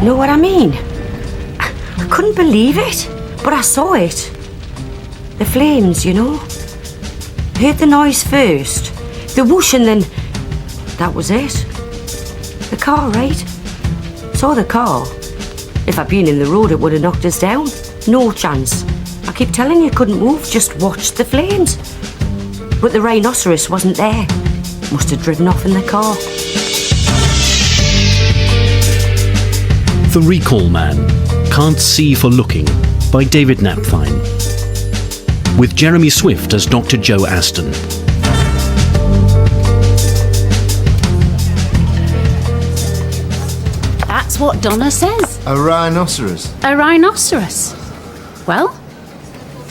Know what I mean? I couldn't believe it, but I saw it. The flames, you know. Heard the noise first, the whoosh, and then that was it. The car, right? Saw the car. If I'd been in the road, it would have knocked us down. No chance. I keep telling you, couldn't move, just watched the flames. But the rhinoceros wasn't there. Must have driven off in the car. The Recall Man, Can't See for Looking, by David Napthine. With Jeremy Swift as Dr. Joe Aston. That's what Donna says. A rhinoceros. A rhinoceros. Well?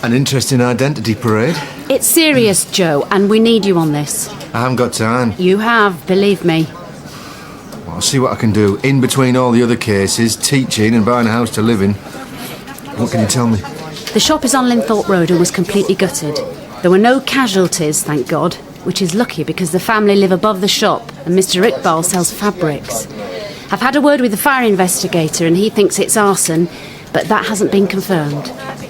An interesting identity parade. It's serious, Joe, and we need you on this. I haven't got time. You have, believe me. Well, I'll see what I can do. In between all the other cases, teaching and buying a house to live in. What can you tell me? The shop is on Linthorpe Road and was completely gutted. There were no casualties, thank God, which is lucky because the family live above the shop and Mr. Iqbal sells fabrics. I've had a word with the fire investigator and he thinks it's arson, but that hasn't been confirmed.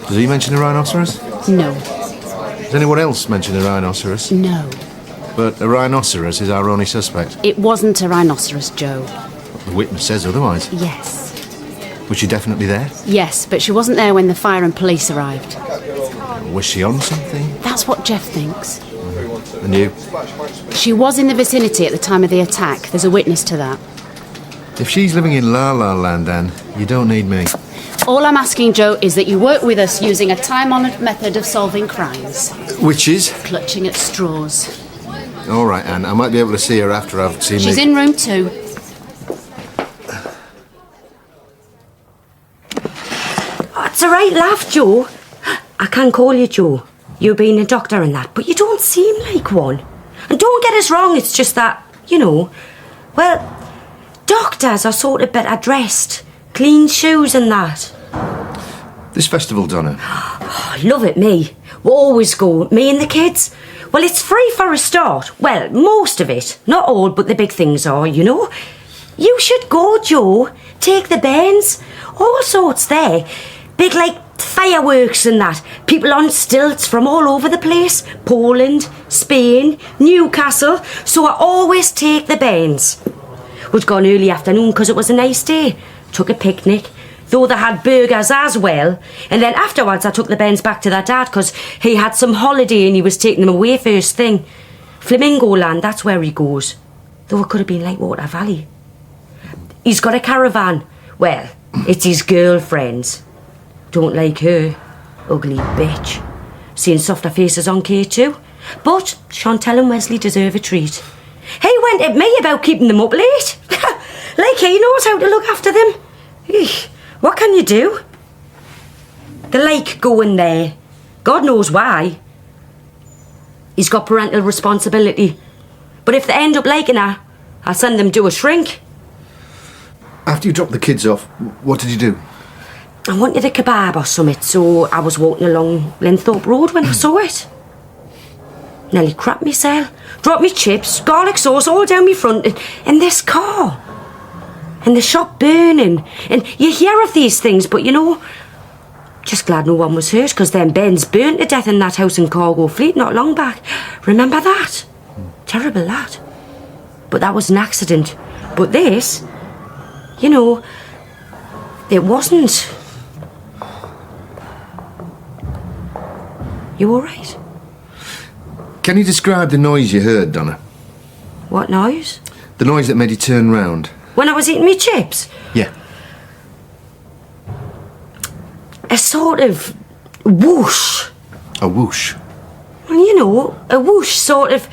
Does he mention a rhinoceros? No. Does anyone else mention a rhinoceros? No. But a rhinoceros is our only suspect. It wasn't a rhinoceros, Joe. The witness says otherwise. Yes. Was she definitely there? Yes, but she wasn't there when the fire and police arrived. Was she on something? That's what Jeff thinks. And you? She was in the vicinity at the time of the attack. There's a witness to that. If she's living in La La Land, then you don't need me. All I'm asking, Joe, is that you work with us using a time-honoured method of solving crimes. Which is? Clutching at straws. All right, Anne. I might be able to see her after I've seen She's in room 2. Oh, it's a right laugh, Joe. I can call you Joe. You being a doctor and that, but you don't seem like one. And don't get us wrong, it's just that, you know, well, doctors are sort of better dressed. Clean shoes and that. This festival, Donna. Oh, love it, me. We always go, me and the kids. Well, it's free for a start. Well, most of it. Not all, but the big things are, you know. You should go, Joe. Take the bands. All sorts there. Big, like, fireworks and that. People on stilts from all over the place. Poland, Spain, Newcastle. So I always take the bands. We'd gone early afternoon because it was a nice day. Took a picnic, though they had burgers as well. And then afterwards I took the bands back to their dad because he had some holiday and he was taking them away first thing. Flamingo Land, that's where he goes. Though it could have been Lightwater Valley. He's got a caravan. Well, it's his girlfriend's. Don't like her. Ugly bitch. Seeing softer faces on K2. But Chantel and Wesley deserve a treat. He went at me about keeping them up late. Like he knows how to look after them. Eesh, what can you do? They like going there. God knows why. He's got parental responsibility. But if they end up liking her, I'll send them to a shrink. After you dropped the kids off, what did you do? I wanted a kebab or something, so I was walking along Linthorpe Road when I saw it. Nearly crapped myself. Dropped me chips, garlic sauce all down my front, and this car. And the shop burning. And you hear of these things, but you know, just glad no one was hurt, because them Bens burnt to death in that house in Cargo Fleet not long back. Remember that? Terrible, that. But that was an accident. But this, you know, it wasn't. You all right? Can you describe the noise you heard, Donna? What noise? The noise that made you turn round. When I was eating me chips? Yeah. A sort of whoosh. A whoosh. Well, you know, a whoosh, sort of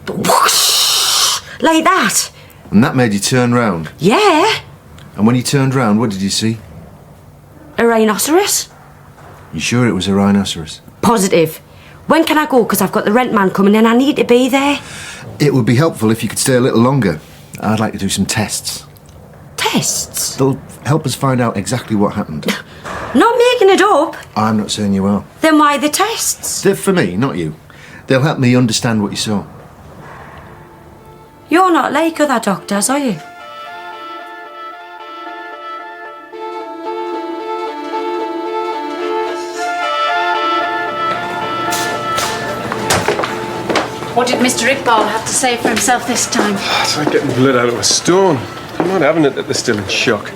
whoosh, like that. And that made you turn round? Yeah. And when you turned round, what did you see? A rhinoceros. You sure it was a rhinoceros? Positive. When can I go? Because I've got the rent man coming and I need to be there. It would be helpful if you could stay a little longer. I'd like to do some tests. Tests? They'll help us find out exactly what happened. Not making it up. I'm not saying you are. Then why the tests? They're for me, not you. They'll help me understand what you saw. You're not like other doctors, are you? What did Mr. Iqbal have to say for himself this time? It's like getting blood out of a stone. I'm not having it that they're still in shock.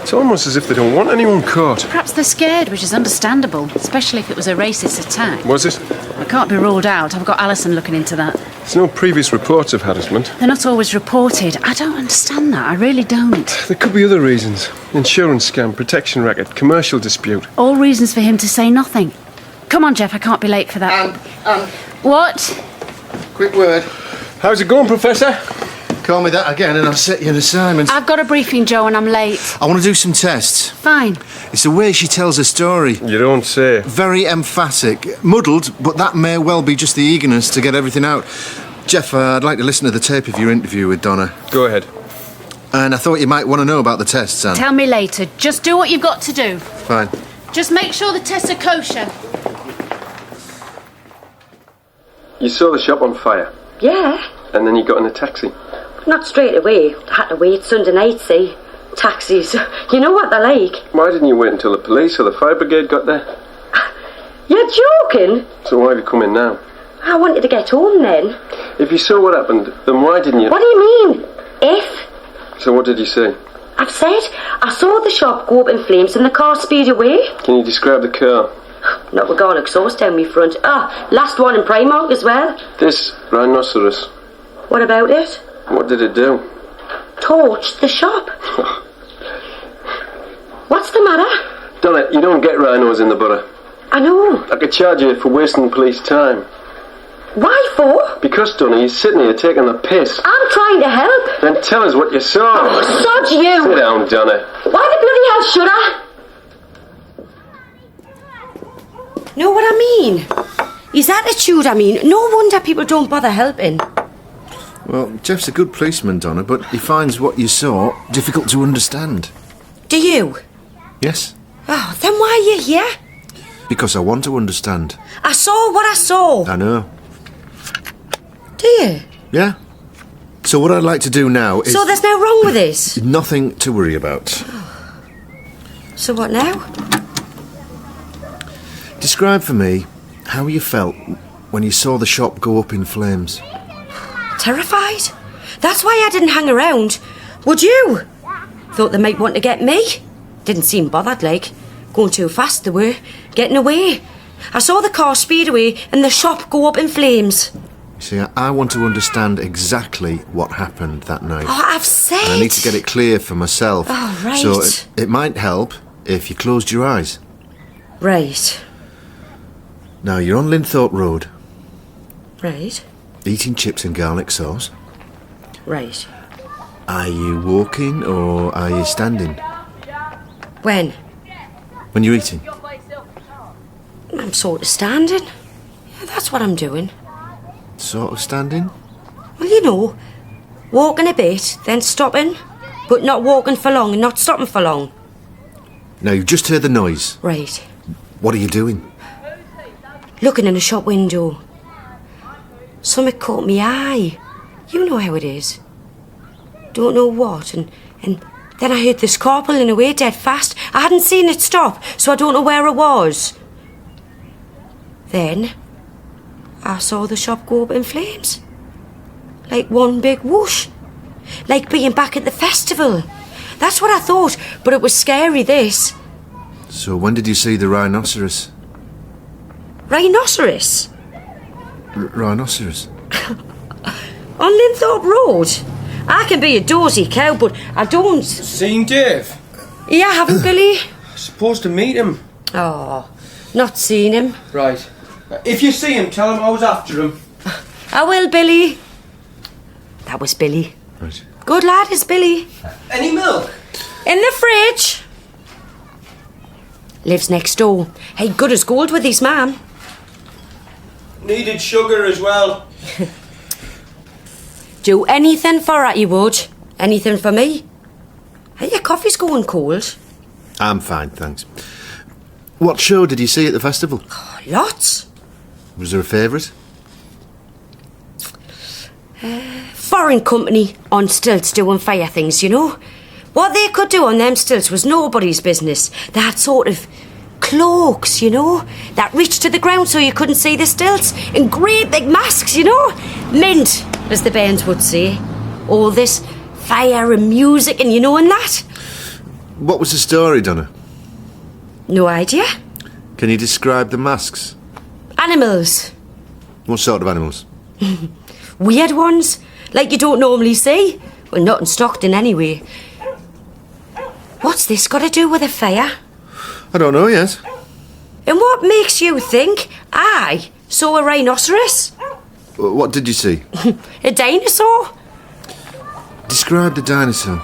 It's almost as if they don't want anyone caught. Perhaps they're scared, which is understandable, especially if it was a racist attack. Was it? It can't be ruled out. I've got Alison looking into that. There's no previous reports of harassment. They're not always reported. I don't understand that. I really don't. There could be other reasons. Insurance scam, protection racket, commercial dispute. All reasons for him to say nothing. Come on, Jeff, I can't be late for that. What? Quick word. How's it going, Professor? Call me that again and I'll set you an assignment. I've got a briefing, Joe, and I'm late. I want to do some tests. Fine. It's the way she tells her story. You don't say. Very emphatic. Muddled, but that may well be just the eagerness to get everything out. Jeff, I'd like to listen to the tape of your interview with Donna. Go ahead. And I thought you might want to know about the tests, Anne. Tell me later. Just do what you've got to do. Fine. Just make sure the tests are kosher. You saw the shop on fire, Yeah, and then you got in a taxi. not straight away. I had to wait Sunday night, see. Taxis, you know what they're like. Why didn't you wait until the police or the fire brigade got there? You're joking? So why have you come in now? I wanted to get home then. If you saw what happened, then why didn't you... What do you mean? If? So what did you see? I've said I saw the shop go up in flames and the car speed away. Can you describe the car? Not with gone exhaust down me front. Last one in Primark as well. This rhinoceros. What about it? What did it do? Torched the shop. What's the matter? Donna, you don't get rhinos in the borough. I know. I could charge you for wasting police time. Why for? Because, Donna, you're sitting here taking the piss. I'm trying to help. Then tell us what you saw. Oh, sod you. Sit down, Donna. Why the bloody hell should I? Know what I mean? His attitude, I mean. No wonder people don't bother helping. Well, Jeff's a good policeman, Donna, but he finds what you saw difficult to understand. Do you? Yes? Oh, then why are you here? Because I want to understand. I saw what I saw. I know. Do you? Yeah? So what I'd like to do now is... So there's no wrong with this? Nothing to worry about. So what now? Describe for me how you felt when you saw the shop go up in flames. Terrified? That's why I didn't hang around. Would you? Thought they might want to get me. Didn't seem bothered, like. Going too fast they were. Getting away. I saw the car speed away and the shop go up in flames. See, I want to understand exactly what happened that night. Oh, I've said... And I need to get it clear for myself. Oh, right. So it might help if you closed your eyes. Right. Now, you're on Linthorpe Road, Right. eating chips and garlic sauce. Right. Are you walking or are you standing When? when you're eating? I'm sort of standing. Yeah, that's what I'm doing. Sort of standing? Well, you know, walking a bit, then stopping, but not walking for long and not stopping for long. Now, you've just heard the noise. Right. What are you doing? Looking in a shop window. Something caught me eye. You know how it is. Don't know what, and then I heard this car pulling away dead fast. I hadn't seen it stop, so I don't know where it was. Then I saw the shop go up in flames. Like one big whoosh. Like being back at the festival. That's what I thought, but it was scary, this. So when did you see the rhinoceros? Rhinoceros? Rhinoceros? On Linthorpe Road? I can be a dozy cow, but I don't... Seen Dave? Yeah, haven't, Billy? Supposed to meet him. Oh, not seen him. Right. If you see him, tell him I was after him. I will, Billy. That was Billy. Right. Good lad is Billy. Any milk? In the fridge. Lives next door. Hey, good as gold with his mam. Needed sugar as well. Do anything for her, you would. Anything for me. Hey, your coffee's going cold. I'm fine, thanks. What show did you see at the festival? Lots. Was there a favourite? Foreign company on stilts doing fire things, you know. What they could do on them stilts was nobody's business. They had sort of cloaks, you know, that reached to the ground so you couldn't see the stilts, and great big masks, you know. Mint, as the bands would say. All this fire and music and and that. What was the story, Donna? No idea. Can you describe the masks? Animals. What sort of animals? Weird ones, like you don't normally see. Well, not in Stockton anyway. What's this got to do with a fire? I don't know yet. And what makes you think I saw a rhinoceros? What did you see? A dinosaur? Describe the dinosaur.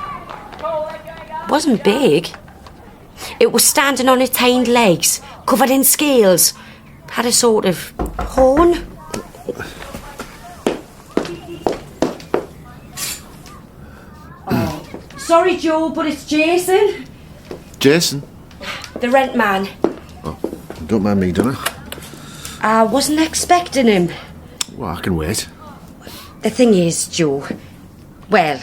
Wasn't big. It was standing on its hind legs, covered in scales. Had a sort of horn. Sorry, Joe, but it's Jason. Jason? The rent man. Oh, don't mind me, Donna. I wasn't expecting him. Well, I can wait. The thing is, Joe, well,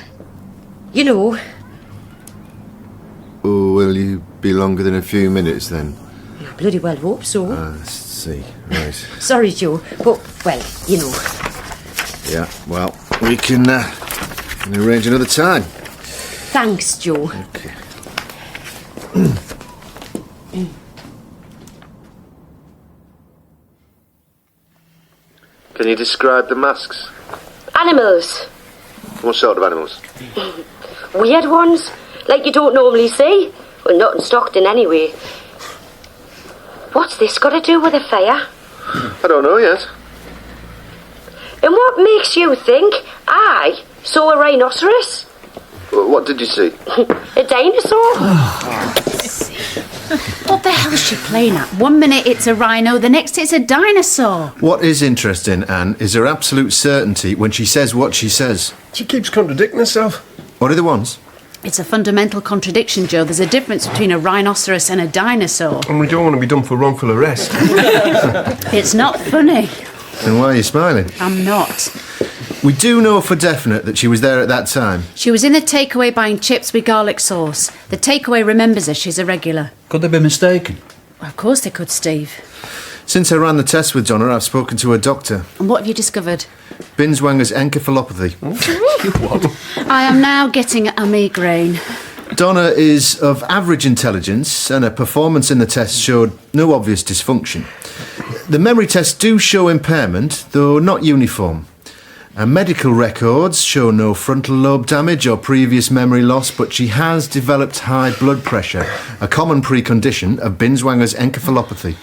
Oh, will you be longer than a few minutes then? I bloody well hope so. I see, right. Sorry, Joe, but, well, Yeah, well, we can arrange another time. Thanks, Joe. Okay. Can you describe the masks? Animals. What sort of animals? Weird ones, like you don't normally see. Well, not in Stockton anyway. What's this got to do with a fire? I don't know yet. And what makes you think I saw a rhinoceros? What did you see? A dinosaur? What the hell's she playing at? 1 minute it's a rhino, the next it's a dinosaur. What is interesting, Anne, is her absolute certainty when she says what she says. She keeps contradicting herself. What are the ones? It's a fundamental contradiction, Joe. There's a difference between a rhinoceros and a dinosaur. And we don't want to be done for wrongful arrest. It's not funny. Then why are you smiling? I'm not. We do know for definite that she was there at that time. She was in the takeaway buying chips with garlic sauce. The takeaway remembers her. She's a regular. Could they be mistaken? Well, of course they could, Steve. Since I ran the test with Donna, I've spoken to her doctor. And what have you discovered? Binswanger's encephalopathy. I am now getting a migraine. Donna is of average intelligence and her performance in the test showed no obvious dysfunction. The memory tests do show impairment, though not uniform. Her medical records show no frontal lobe damage or previous memory loss, but she has developed high blood pressure, a common precondition of Binswanger's encephalopathy.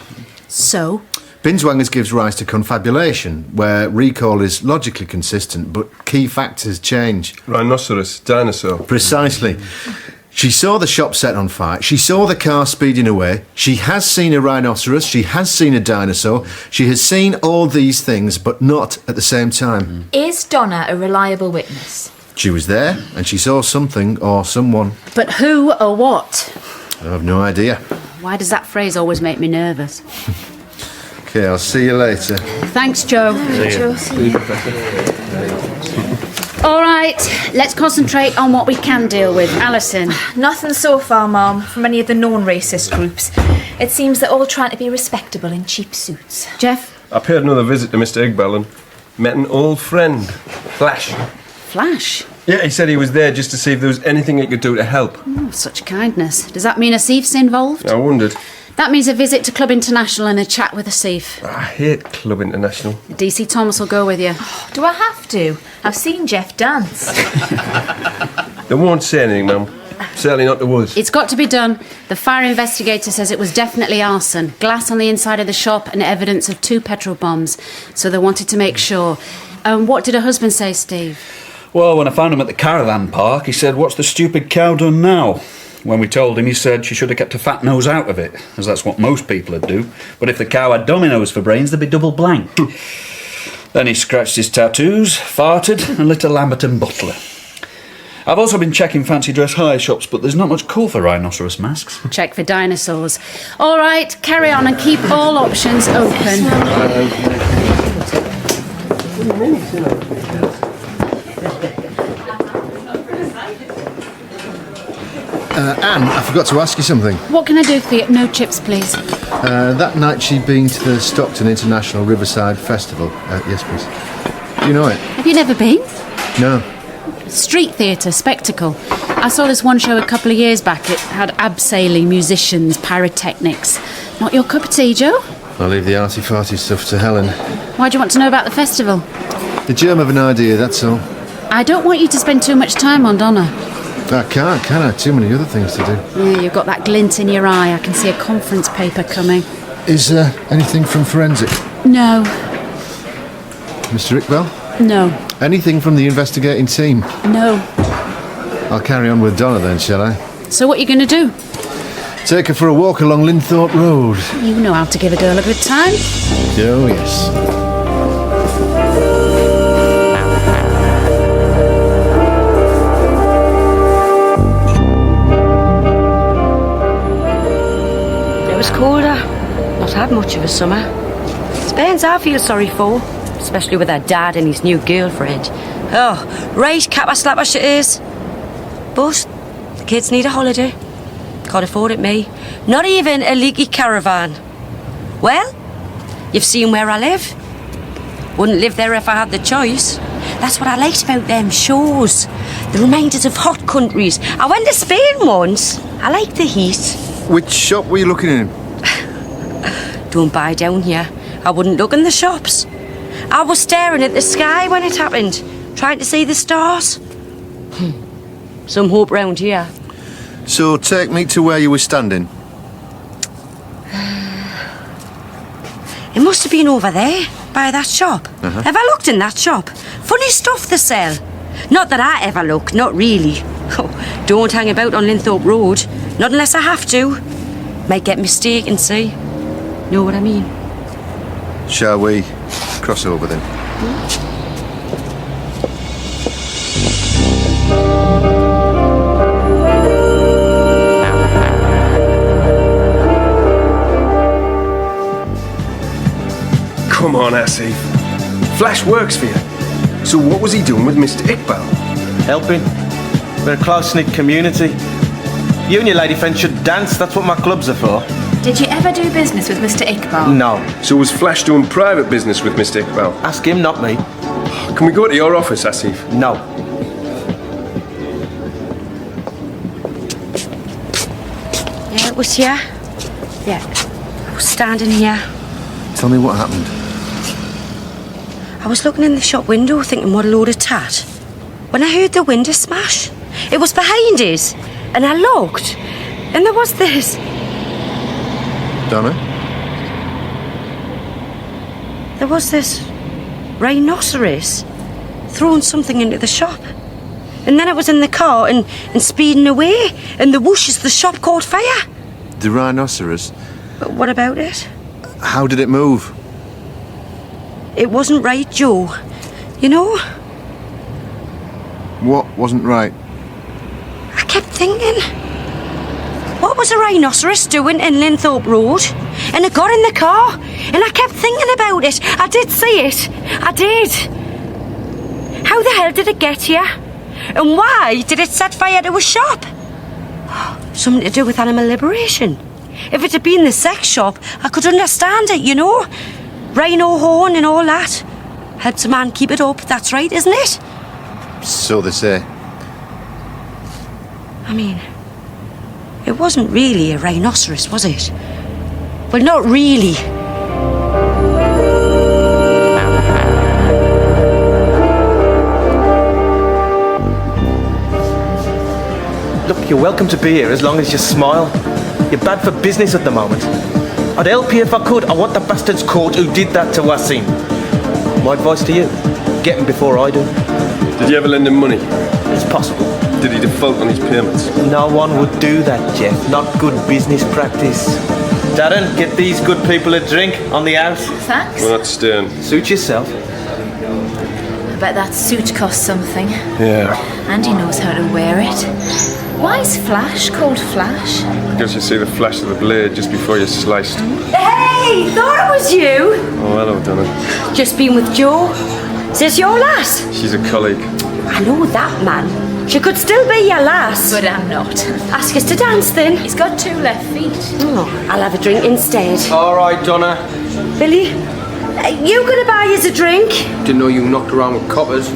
So? Binswanger's gives rise to confabulation, where recall is logically consistent, but key factors change. Rhinoceros, dinosaur. Precisely. She saw the shop set on fire. She saw the car speeding away. She has seen a rhinoceros. She has seen a dinosaur. She has seen all these things, but not at the same time. Is Donna a reliable witness? She was there, and she saw something or someone. But who or what? I have no idea. Why does that phrase always make me nervous? Okay, I'll see you later. Thanks, Joe. All right, let's concentrate on what we can deal with. Alison. Nothing so far, Mom, from any of the non-racist groups. It seems they're all trying to be respectable in cheap suits. Jeff? I paid another visit to Mr. Iqbal and met an old friend, Flash. Flash? Yeah, he said he was there just to see if there was anything he could do to help. Oh, such kindness. Does that mean a Sief's involved? I wondered. That means a visit to Club International and a chat with a Sief. I hate Club International. DC Thomas will go with you. Do I have to? I've seen Jeff dance. They won't say anything, ma'am. Certainly not to us. It's got to be done. The fire investigator says it was definitely arson. Glass on the inside of the shop and evidence of 2 petrol bombs. So they wanted to make sure. What did her husband say, Steve? Well, when I found him at the caravan park, he said, "What's the stupid cow done now?" When we told him, he said she should have kept a fat nose out of it, as that's what most people would do. But if the cow had dominoes for brains, they'd be double blank. Then he scratched his tattoos, farted, and lit a Lamberton butler. I've also been checking fancy dress hire shops, but there's not much call for rhinoceros masks. Check for dinosaurs. All right, carry on and keep all options open. Anne, I forgot to ask you something. What can I do for you? No chips, please. That night she'd been to the Stockton International Riverside Festival. Yes, please. Do you know it? Have you never been? No. Street theatre, spectacle. I saw this one show a couple of years back. It had abseiling, musicians, pyrotechnics. Not your cup of tea, Joe? I'll leave the arty-farty stuff to Helen. Why do you want to know about the festival? The germ of an idea, that's all. I don't want you to spend too much time on Donna. I can't, can I? Too many other things to do. Yeah, you've got that glint in your eye. I can see a conference paper coming. Is anything from forensic? No. Mr. Iqbal? No. Anything from the investigating team? No. I'll carry on with Donna then, shall I? So what are you going to do? Take her for a walk along Linthorpe Road. You know how to give a girl a good time. Oh, yes. It was colder. Not had much of a summer. Spain's I feel sorry for, especially with her dad and his new girlfriend. Oh, right capper slapper she is. But the kids need a holiday. Can't afford it, me. Not even a leaky caravan. Well, you've seen where I live. Wouldn't live there if I had the choice. That's what I liked about them shows. The reminders of hot countries. I went to Spain once. I like the heat. Which shop were you looking in? Don't buy down here. I wouldn't look in the shops. I was staring at the sky when it happened, trying to see the stars. Some hope round here. So take me to where you were standing. It must have been over there, by that shop. Have I looked in that shop? Funny stuff they sell. Not that I ever look, not really. Don't hang about on Linthorpe Road, not unless I have to. Might get mistaken, see? Know what I mean? Shall we cross over then? Come on, Asif. Flash works for you. So what was he doing with Mr. Iqbal? Helping. We're a close-knit community. You and your lady friend should dance, that's what my clubs are for. Did you ever do business with Mr. Iqbal? No. So was Flash doing private business with Mr. Iqbal? Ask him, not me. Can we go to your office, Asif? No. Yeah, it was here. Yeah, I was standing here. Tell me what happened. I was looking in the shop window thinking what a load of tat. When I heard the window smash, it was behind us. And I looked, and there was this. Donna? There was this rhinoceros throwing something into the shop. And then it was in the car and speeding away, and the whoosh as the shop caught fire. The rhinoceros? But what about it? How did it move? It wasn't right, Joe. You know? What wasn't right? I kept thinking, what was a rhinoceros doing in Linthorpe Road? And it got in the car, and I kept thinking about it. I did see it. I did. How the hell did it get here? And why did it set fire to a shop? Something to do with animal liberation. If it had been the sex shop, I could understand it, you know? Rhino horn and all that. Helps a man keep it up, that's right, isn't it? So they say. I mean, it wasn't really a rhinoceros, was it? Well, not really. Look, you're welcome to be here as long as you smile. You're bad for business at the moment. I'd help you if I could. I want the bastards caught who did that to Wasim. My advice to you, get him before I do. Did you ever lend him money? It's possible. Did he default on his payments? No one would do that, Jeff. Not good business practice. Darren, get these good people a drink on the house. Thanks. We're not staying. Suit yourself. I bet that suit costs something. Yeah. And he knows how to wear it. Why is Flash called Flash? Because you see the flash of the blade just before you're sliced. Hey, thought it was you. Oh, hello, Donna. Just been with Joe. Is this your lass? She's a colleague. I know that, man. She could still be your lass. But I'm not. Ask us to dance then. He's got 2 left feet. Oh, I'll have a drink instead. All right, Donna. Billy, You gonna buy us a drink? Didn't know you knocked around with coppers.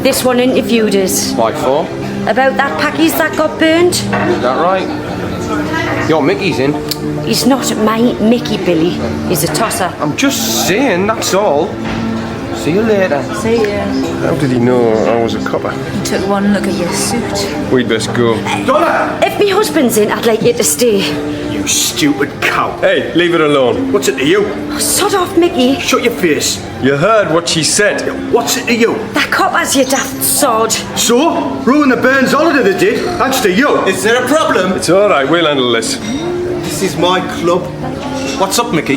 This one interviewed us. Why for? About that package that got burnt. Is that right? Your Mickey's in. He's not my Mickey, Billy. He's a tosser. I'm just saying, that's all. See you later. See ya. How did he know I was a copper? He took one look at your suit. We'd best go. Donna! If my husband's in, I'd like you to stay. You stupid cow. Hey, leave it alone. What's it to you? Sod off, Mickey. Shut your face. You heard what she said. What's it to you? That copper's your daft sod. So? Ruin the Burns holiday they did? That's to you. Is there a problem? It's all right, we'll handle this. This is my club. What's up, Mickey?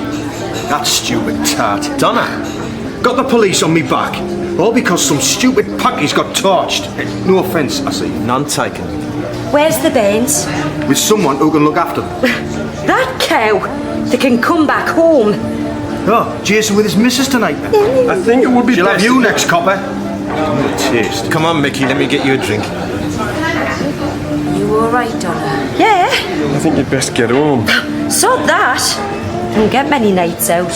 That stupid tart. Donna. Got the police on me back. All because some stupid package got torched. No offence, I say. None taken. Where's the Bairns? With someone who can look after them. That cow. They can come back home. Oh, Jason with his missus tonight then. I think it would be She'll have best you to- next, copper. What a taste. Come on, Mickey, let me get you a drink. You all right, Donna? Yeah, I think you'd best get home. sod that. Don't get many nights out.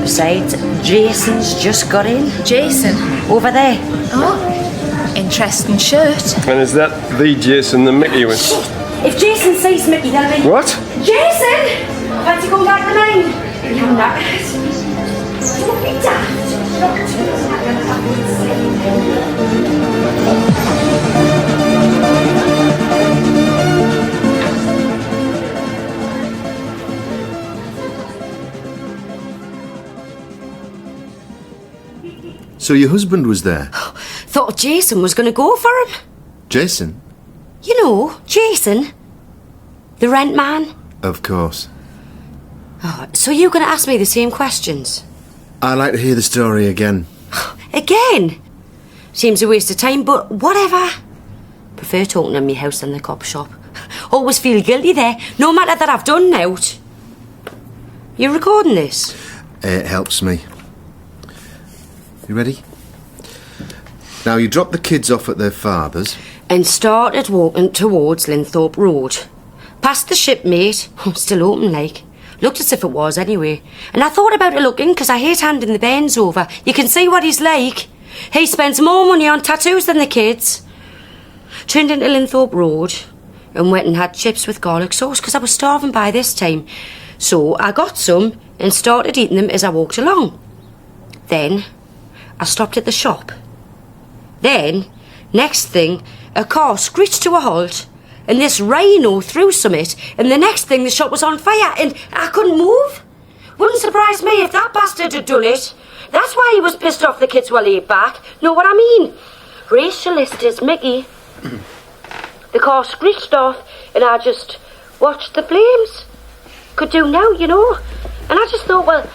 Besides, Jason's just got in. Jason? Over there. Oh, interesting shirt. And is that the Jason the Mickey was? If Jason sees Mickey, they'll be... What? Jason! Fancy going back to mine? You're not. Don't be daft. So your husband was there? Thought Jason was going to go for him. Jason? You know, Jason. The rent man. Of course. Oh, so you're going to ask me the same questions? I'd like to hear the story again. Again? Seems a waste of time, but whatever. Prefer talking in my house than the cop shop. Always feel guilty there, no matter that I've done out. You recording this? It helps me. You ready? Now, you dropped the kids off at their father's. And started walking towards Linthorpe Road. Past the shipmate, still open like. Looked as if it was anyway. And I thought about it looking, because I hate handing the bairns over. You can see what he's like. He spends more money on tattoos than the kids. Turned into Linthorpe Road and went and had chips with garlic sauce because I was starving by this time. So I got some and started eating them as I walked along. Then I stopped at the shop. Then, next thing, a car screeched to a halt and this rhino threw summit, and the next thing the shop was on fire and I couldn't move. Wouldn't surprise me if that bastard had done it. That's why he was pissed off the kids were laid back. Know what I mean? Racialist is Mickey. The car screeched off and I just watched the flames. Could do now, you know. And I just thought, well,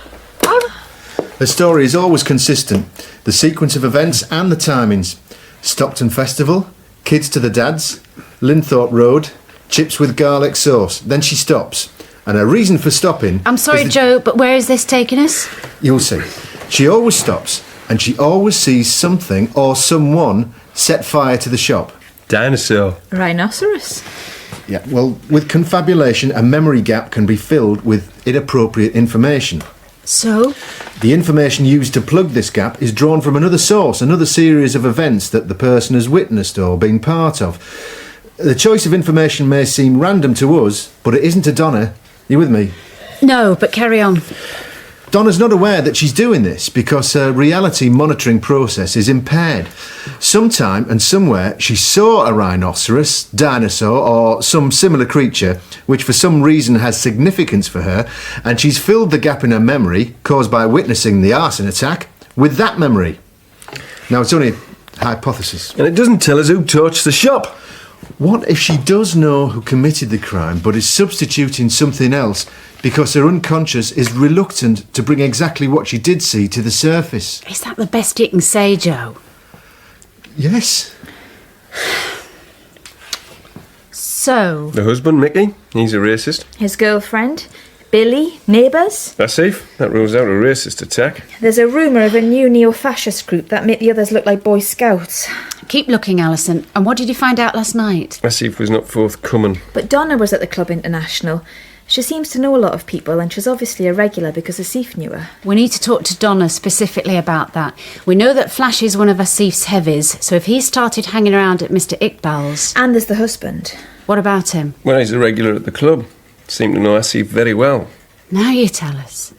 The story is always consistent. The sequence of events and the timings. Stockton Festival, kids to the dads, Linthorpe Road, chips with garlic sauce. Then she stops. And her reason for stopping... I'm sorry, Joe, but where is this taking us? You'll see. She always stops, and she always sees something or someone set fire to the shop. Dinosaur. Rhinoceros. Yeah, well, with confabulation, a memory gap can be filled with inappropriate information. So? The information used to plug this gap is drawn from another source, another series of events that the person has witnessed or been part of. The choice of information may seem random to us, but it isn't to Donna. You with me? No, but carry on. Donna's not aware that she's doing this because her reality monitoring process is impaired. Sometime and somewhere she saw a rhinoceros, dinosaur or some similar creature which for some reason has significance for her, and she's filled the gap in her memory caused by witnessing the arson attack with that memory. Now it's only a hypothesis. And it doesn't tell us who torched the shop. What if she does know who committed the crime but is substituting something else because her unconscious is reluctant to bring exactly what she did see to the surface? Is that the best you can say, Joe? Yes. So? The husband, Mickey, he's a racist. His girlfriend, Billy, neighbours. That's safe. That rules out a racist attack. There's a rumour of a new neo-fascist group that make the others look like Boy Scouts. Keep looking, Alison. And what did you find out last night? Asif was not forthcoming. But Donna was at the Club International. She seems to know a lot of people, and she's obviously a regular because Asif knew her. We need to talk to Donna specifically about that. We know that Flash is one of Asif's heavies, so if he started hanging around at Mr. Iqbal's... And there's the husband. What about him? Well, he's a regular at the club. Seem to know Asif very well. Now you tell us.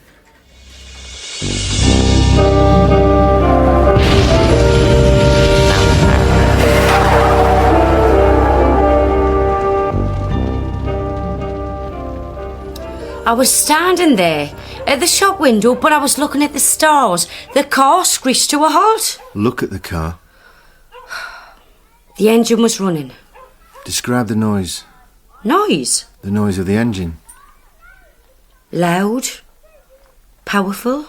I was standing there at the shop window, but I was looking at the stars. The car screeched to a halt. Look at the car. The engine was running. Describe the noise. Noise? The noise of the engine. Loud. Powerful.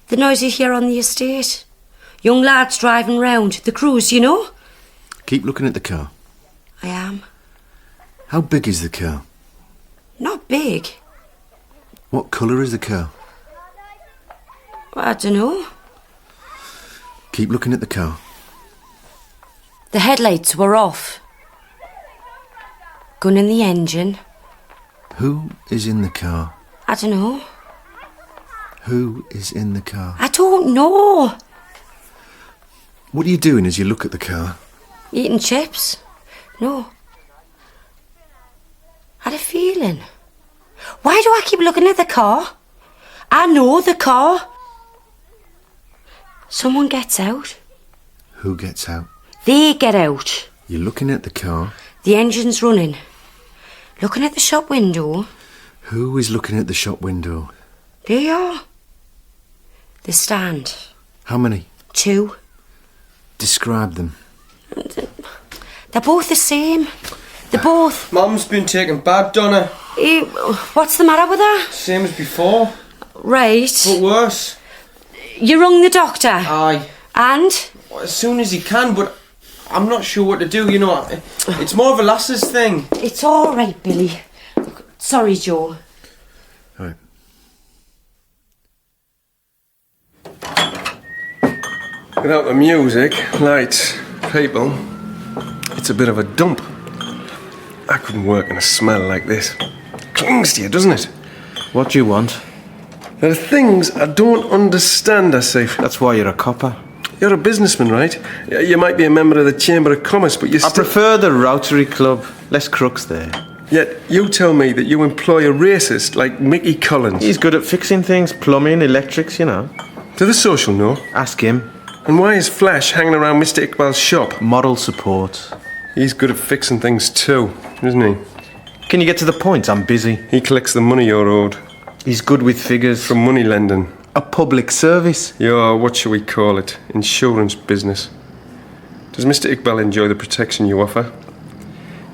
The noise you hear on the estate. Young lads driving round. The crews, you know. Keep looking at the car. I am. How big is the car? Not big. What colour is the car? I don't know. Keep looking at the car. The headlights were off. Gun in the engine. Who is in the car? I don't know. Who is in the car? I don't know. What are you doing as you look at the car? Eating chips? No. I had a feeling. Why do I keep looking at the car? I know the car. Someone gets out. Who gets out? They get out. You're looking at the car. The engine's running. Looking at the shop window. Who is looking at the shop window? They are. The stand. How many? 2. Describe them. They're both the same. They're both... Mum's been taken bad, Donna. What's the matter with her? Same as before, Right. but worse. You rung the doctor? Aye. And? As soon as he can, but I'm not sure what to do, you know. It's more of a lass's thing. It's all right, Billy. Sorry, Joe. All right. Without the music, lights, people, it's a bit of a dump. I couldn't work in a smell like this. Clings to you, doesn't it? What do you want? There are things I don't understand, Asif. That's why you're a copper. You're a businessman, right? You might be a member of the Chamber of Commerce, but you I prefer the Rotary Club. Less crooks there. Yet you tell me that you employ a racist like Mickey Collins. He's good at fixing things, plumbing, electrics, you know. Do the social know? Ask him. And why is Flash hanging around Mr. Iqbal's shop? Moral support. He's good at fixing things too, isn't he? Can you get to the point? I'm busy. He collects the money you're owed. He's good with figures. From money lending. A public service. Your, what shall we call it, insurance business. Does Mr. Iqbal enjoy the protection you offer?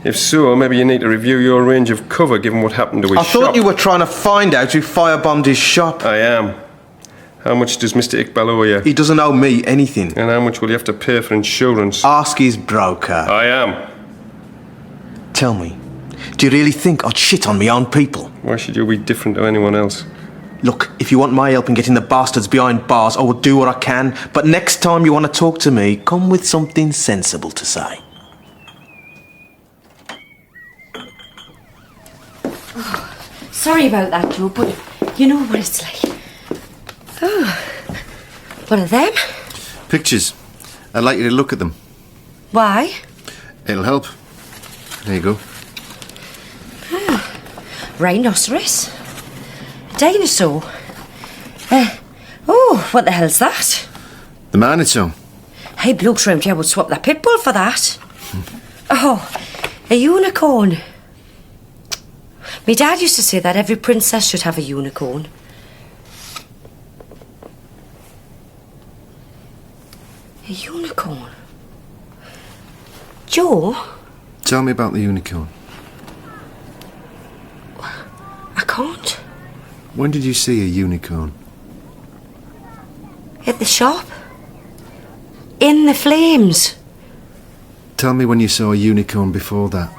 If so, maybe you need to review your range of cover given what happened to his shop. I thought you were trying to find out who firebombed his shop. I am. How much does Mr. Iqbal owe you? He doesn't owe me anything. And how much will you have to pay for insurance? Ask his broker. I am. Tell me, do you really think I'd shit on my own people? Why should you be different to anyone else? Look, if you want my help in getting the bastards behind bars, I will do what I can. But next time you want to talk to me, come with something sensible to say. Oh, sorry about that, Joe, but you know what it's like. Oh, what are them? Pictures. I'd like you to look at them. Why? It'll help. There you go. Oh, rhinoceros. Dinosaur. Oh, what the hell's that? The Manitou. Hey, blokes round here would swap their pit bull for that. Oh, a unicorn. My dad used to say that every princess should have a unicorn. A unicorn? Joe? Tell me about the unicorn. I can't. When did you see a unicorn? At the shop. In the flames. Tell me when you saw a unicorn before that.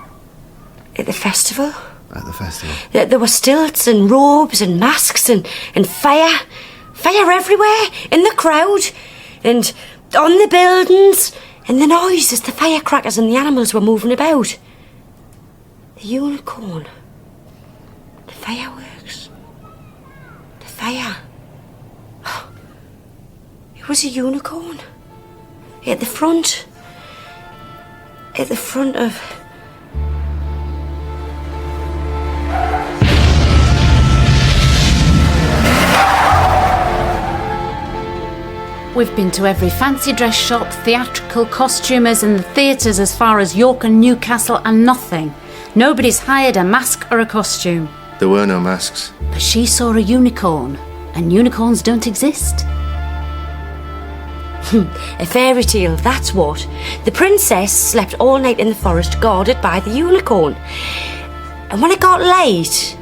At the festival. At the festival. There were stilts and robes and masks and fire. Fire everywhere. In the crowd. And on the buildings. And the noise as the firecrackers and the animals were moving about. The unicorn. The fireworks. The fire. It was a unicorn. At the front. At the front of... We've been to every fancy dress shop, theatrical costumers and the theatres as far as York and Newcastle, and nothing. Nobody's hired a mask or a costume. There were no masks. But she saw a unicorn, and unicorns don't exist. A fairy tale, that's what. The princess slept all night in the forest guarded by the unicorn. And when it got late,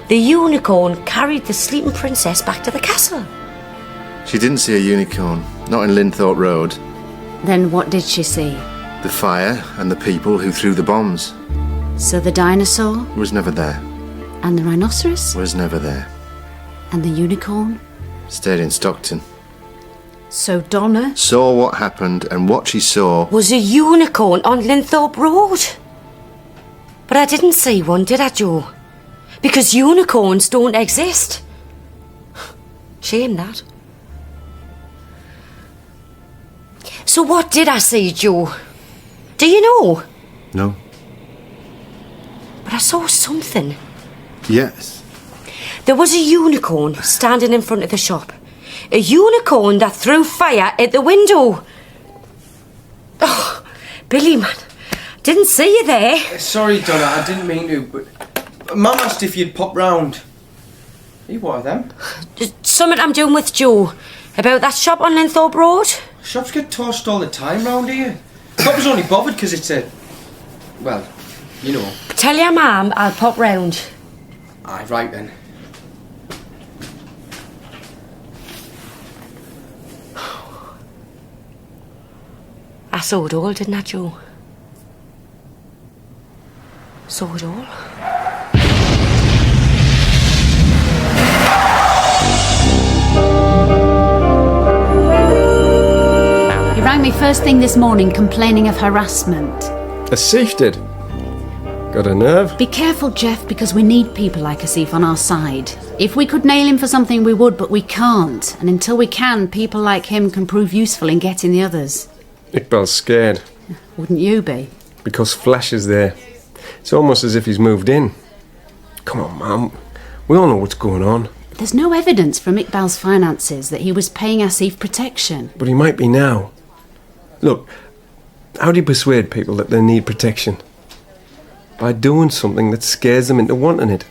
the unicorn carried the sleeping princess back to the castle. She didn't see a unicorn, not in Linthorpe Road. Then what did she see? The fire and the people who threw the bombs. So the dinosaur? Was never there. And the rhinoceros? Was never there. And the unicorn? Stayed in Stockton. So Donna? Saw what happened, and what she saw... Was a unicorn on Linthorpe Road. But I didn't see one, did I, Joe? Because unicorns don't exist. Shame that. So what did I see, Joe? Do you know? No. But I saw something. Yes. There was a unicorn standing in front of the shop. A unicorn that threw fire at the window. Oh, Billy, man. Didn't see you there. Sorry, Donna, I didn't mean to, but Mum asked if you'd pop round. Hey, what are them? Something I'm doing with Joe. About that shop on Linthorpe Road. Shops get tossed all the time round here. Pop was only bothered because it's a... well, you know. Tell your mum I'll pop round. Aye, right then. I saw it all, didn't I, Joe? Saw it all. He rang me first thing this morning complaining of harassment. Asif did. Got a nerve? Be careful, Jeff, because we need people like Asif on our side. If we could nail him for something, we would, but we can't. And until we can, people like him can prove useful in getting the others. Iqbal's scared. Wouldn't you be? Because Flash is there. It's almost as if he's moved in. Come on, Mum. We all know what's going on. There's no evidence from Iqbal's finances that he was paying Asif protection. But he might be now. Look, how do you persuade people that they need protection? By doing something that scares them into wanting it.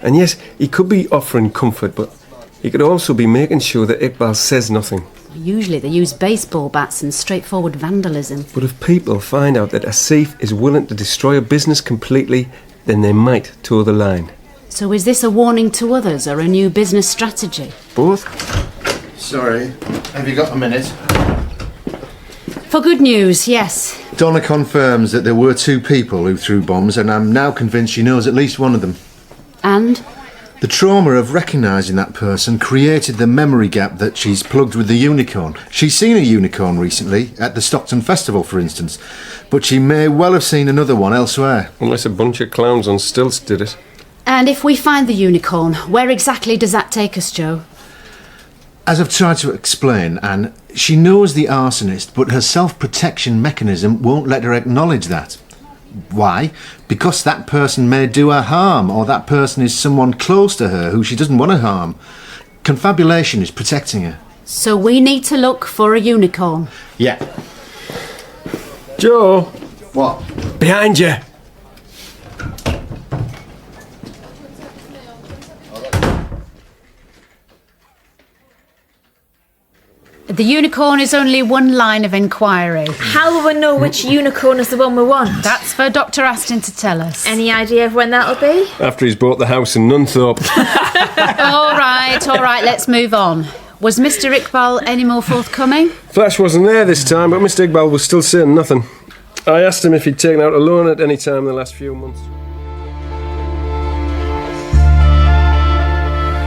And yes, he could be offering comfort, but he could also be making sure that Iqbal says nothing. Usually they use baseball bats and straightforward vandalism. But if people find out that Asif is willing to destroy a business completely, then they might toe the line. So is this a warning to others or a new business strategy? Both? Sorry, have you got a minute? For good news, yes. Donna confirms that there were 2 people who threw bombs, and I'm now convinced she knows at least one of them. And? The trauma of recognising that person created the memory gap that she's plugged with the unicorn. She's seen a unicorn recently, at the Stockton Festival, for instance, but she may well have seen another one elsewhere. Unless a bunch of clowns on stilts did it. And if we find the unicorn, where exactly does that take us, Joe? As I've tried to explain, Anne, she knows the arsonist, but her self-protection mechanism won't let her acknowledge that. Why? Because that person may do her harm, or that person is someone close to her who she doesn't want to harm. Confabulation is protecting her. So we need to look for a unicorn. Yeah. Joe! What? Behind you! The unicorn is only one line of inquiry. How will we know which unicorn is the one we want? That's for Dr. Aston to tell us. Any idea of when that'll be? After he's bought the house in Nunthorpe. All right, let's move on. Was Mr. Iqbal any more forthcoming? Flash wasn't there this time, but Mr. Iqbal was still saying nothing. I asked him if he'd taken out a loan at any time in the last few months.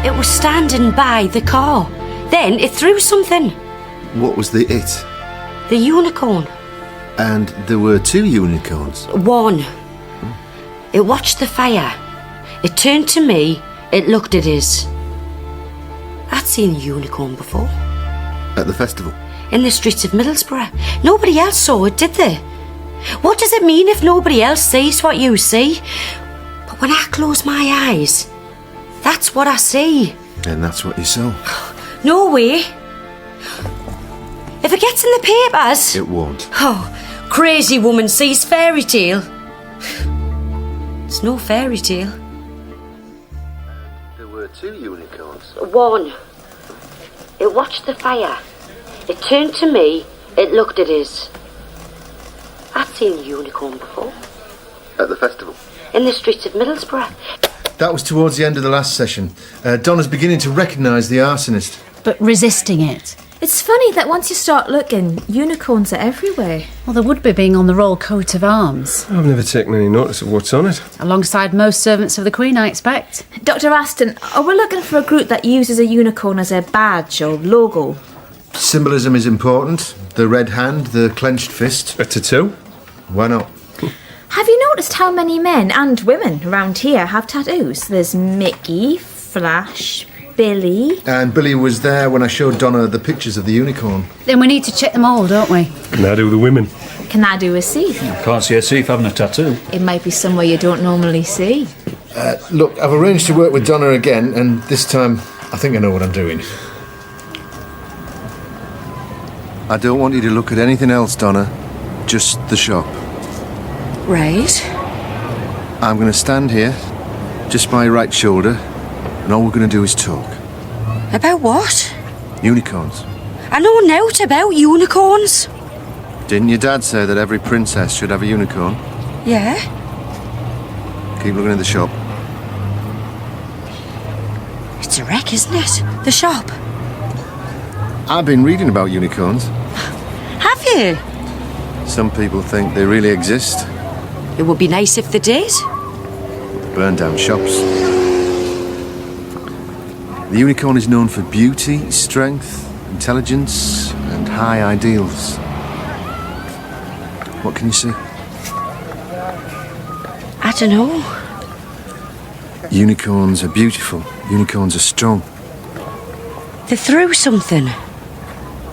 It was standing by the car. Then it threw something. What was the it? The unicorn. And there were 2 unicorns. One. It watched the fire. It turned to me, it looked at us. I'd seen a unicorn before. At the festival? In the streets of Middlesbrough. Nobody else saw it, did they? What does it mean if nobody else sees what you see? But when I close my eyes, that's what I see. And that's what you saw? No way. If it gets in the papers... It won't. Oh, crazy woman sees fairy tale. It's no fairy tale. There were 2 unicorns. One. It watched the fire. It turned to me, it looked at us. I'd seen a unicorn before. At the festival? In the streets of Middlesbrough. That was towards the end of the last session. Donna's beginning to recognise the arsonist. But resisting it. It's funny that once you start looking, unicorns are everywhere. Well, there would be being on the royal coat of arms. I've never taken any notice of what's on it. Alongside most servants of the Queen, I expect. Dr. Aston, are we looking for a group that uses a unicorn as a badge or logo? Symbolism is important. The red hand, the clenched fist. A tattoo? Why not? Have you noticed how many men and women around here have tattoos? There's Mickey, Flash, Billy. And Billy was there when I showed Donna the pictures of the unicorn. Then we need to check them all, don't we? Can I do the women? Can I do a C? Can't see a thief having a tattoo. It might be somewhere you don't normally see. Look, I've arranged to work with Donna again, and this time I think I know what I'm doing. I don't want you to look at anything else, Donna. Just the shop. Right. I'm going to stand here, just by your right shoulder, and all we're going to do is talk. About what? Unicorns. I know nought about unicorns. Didn't your dad say that every princess should have a unicorn? Yeah. Keep looking at the shop. It's a wreck, isn't it? The shop. I've been reading about unicorns. Have you? Some people think they really exist. It would be nice if they did. Burn down shops. The unicorn is known for beauty, strength, intelligence, and high ideals. What can you see? I don't know. Unicorns are beautiful. Unicorns are strong. They're through something.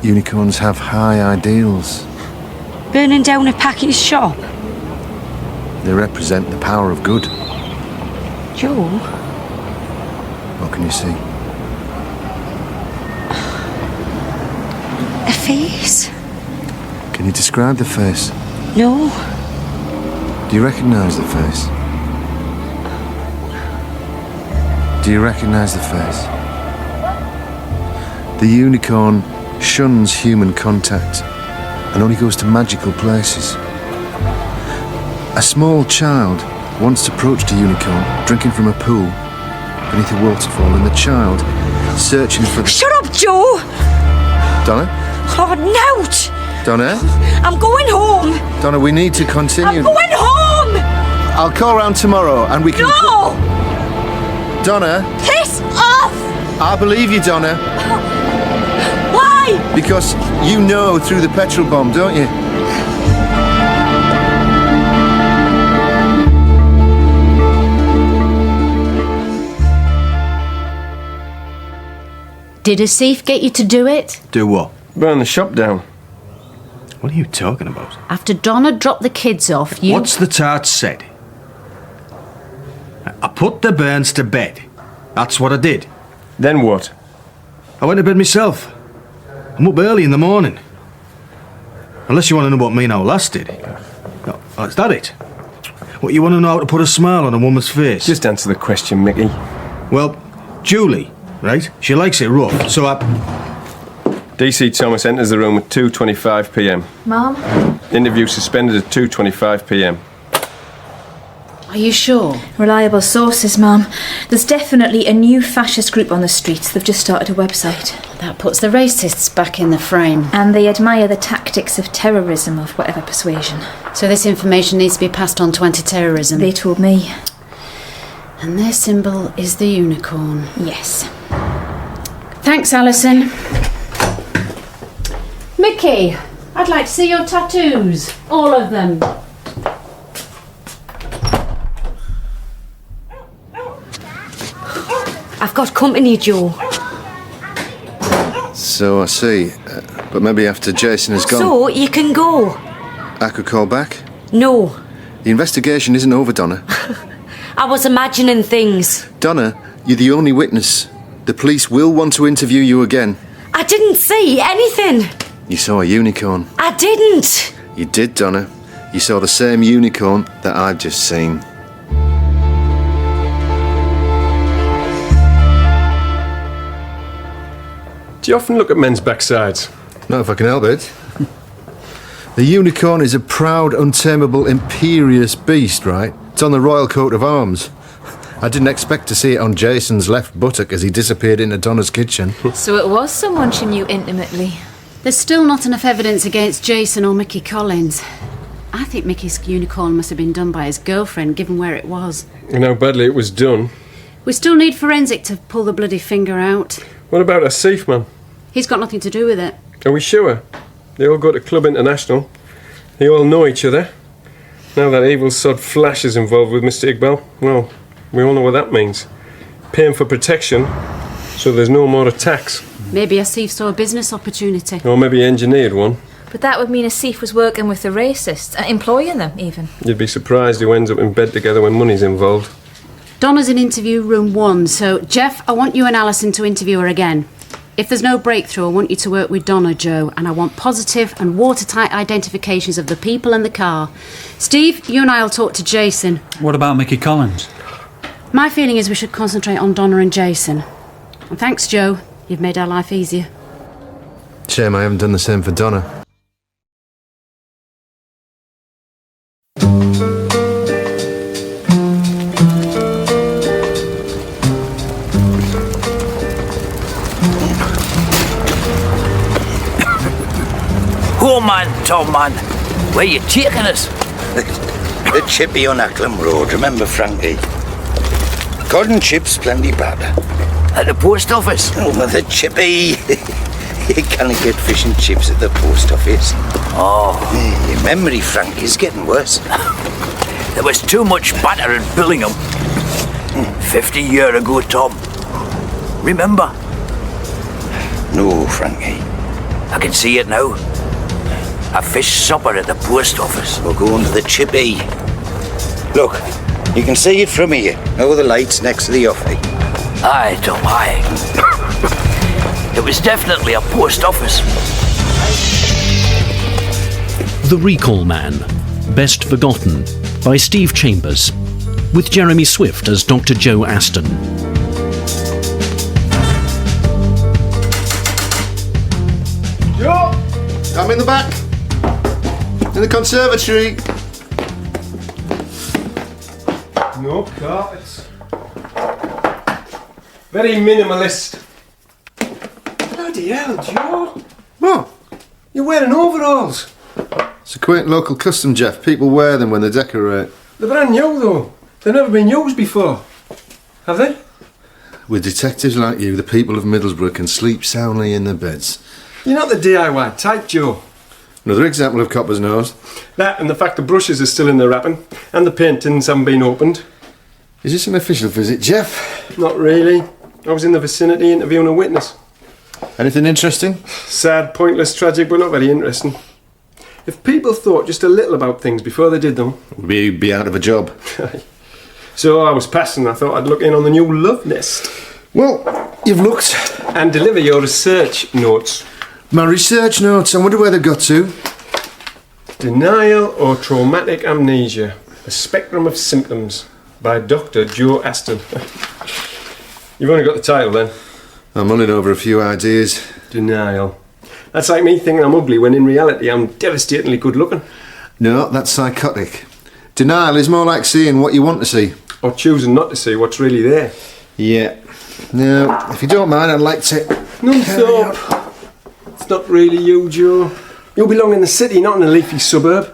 Unicorns have high ideals. Burning down a package shop. They represent the power of good. Joe? What can you see? A face? Can you describe the face? No. Do you recognise the face? Do you recognise the face? The unicorn shuns human contact and only goes to magical places. A small child once approached a unicorn drinking from a pool beneath a waterfall, and the child searching for the... Shut up, Joe! Donna? Oh, nought! Donna? I'm going home! Donna, we need to continue. I'm going home! I'll call round tomorrow and we can... No! Donna? Piss off! I believe you, Donna. Why? Because you know through the petrol bomb, don't you? Did a thief get you to do it? Do what? Burn the shop down. What are you talking about? After Donna dropped the kids off, you... What's the tart said? I put the Burns to bed. That's what I did. Then what? I went to bed myself. I'm up early in the morning. Unless you want to know what me and old lass did. No, is that it? What, you want to know how to put a smile on a woman's face? Just answer the question, Mickey. Well, Julie, right? She likes it rough, so I... DC Thomas enters the room at 2:25 p.m. Mom? Interview suspended at 2:25 p.m. Are you sure? Reliable sources, Mum. There's definitely a new fascist group on the streets. They've just started a website. That puts the racists back in the frame. And they admire the tactics of terrorism of whatever persuasion. So this information needs to be passed on to anti-terrorism. They told me. And their symbol is the unicorn. Yes. Thanks, Alison. Mickey, I'd like to see your tattoos. All of them. I've got company, Joe. So I see. But maybe after Jason has gone... So, you can go. I could call back? No. The investigation isn't over, Donna. I was imagining things. Donna, you're the only witness. The police will want to interview you again. I didn't see anything. You saw a unicorn. I didn't. You did, Donna. You saw the same unicorn that I've just seen. Do you often look at men's backsides? Not if I can help it. The unicorn is a proud, untamable, imperious beast, right? It's on the royal coat of arms. I didn't expect to see it on Jason's left buttock as he disappeared into Donna's kitchen. So it was someone she knew intimately. There's still not enough evidence against Jason or Mickey Collins. I think Mickey's unicorn must have been done by his girlfriend, given where it was. And how badly it was done. We still need forensic to pull the bloody finger out. What about Asif, man? He's got nothing to do with it. Are we sure? They all go to Club International. They all know each other. Now that evil sod Flash is involved with Mr. Iqbal, well, we all know what that means. Paying for protection, so there's no more attacks. Maybe Asif saw a business opportunity. Or maybe he engineered one. But that would mean Asif was working with the racists, employing them even. You'd be surprised who ends up in bed together when money's involved. Donna's in interview room 1, so Jeff, I want you and Alison to interview her again. If there's no breakthrough, I want you to work with Donna, Joe, and I want positive and watertight identifications of the people and the car. Steve, you and I will talk to Jason. What about Mickey Collins? My feeling is we should concentrate on Donna and Jason. And thanks, Joe. You've made our life easier. Shame I haven't done the same for Donna. Oh man, Tom man, where you taking us? The chippy on Acklam Road, remember Frankie? Cod chips, plenty batter. At the post office? Oh, the chippy. You can't get fish and chips at the post office. Oh. Your memory, Frank, is getting worse. There was too much batter in Billingham. 50 years ago, Tom. Remember? No, Frankie. I can see it now. A fish supper at the post office. We're going to the chippy. Look, you can see it from here. Over the lights next to the offie. Aye, Tom, aye. It was definitely a post office. The Recall Man, Best Forgotten, by Steve Chambers, with Jeremy Swift as Dr. Joe Aston. Joe! I'm in the back. In the conservatory. No carpets. Very minimalist. Bloody hell, Joe. What? You're wearing overalls. It's a quaint local custom, Jeff. People wear them when they decorate. They're brand new, though. They've never been used before. Have they? With detectives like you, the people of Middlesbrough can sleep soundly in their beds. You're not the DIY type, Joe. Another example of copper's nose. That and the fact the brushes are still in the wrapping and the paintings haven't been opened. Is this an official visit, Jeff? Not really. I was in the vicinity interviewing a witness. Anything interesting? Sad, pointless, tragic, but not very interesting. If people thought just a little about things before they did them... We'd be out of a job. So I was passing. I thought I'd look in on the new love nest. Well, you've looked. And deliver your research notes. My research notes, I wonder where they got to. Denial or Traumatic Amnesia, a Spectrum of Symptoms, by Dr. Joe Aston. You've only got the title then. I'm mulling over a few ideas. Denial. That's like me thinking I'm ugly when in reality I'm devastatingly good looking. No, that's psychotic. Denial is more like seeing what you want to see. Or choosing not to see what's really there. Yeah. Now, if you don't mind, I'd like to... Nunthorpe. It's not really you, Joe. You belong in the city, not in a leafy suburb.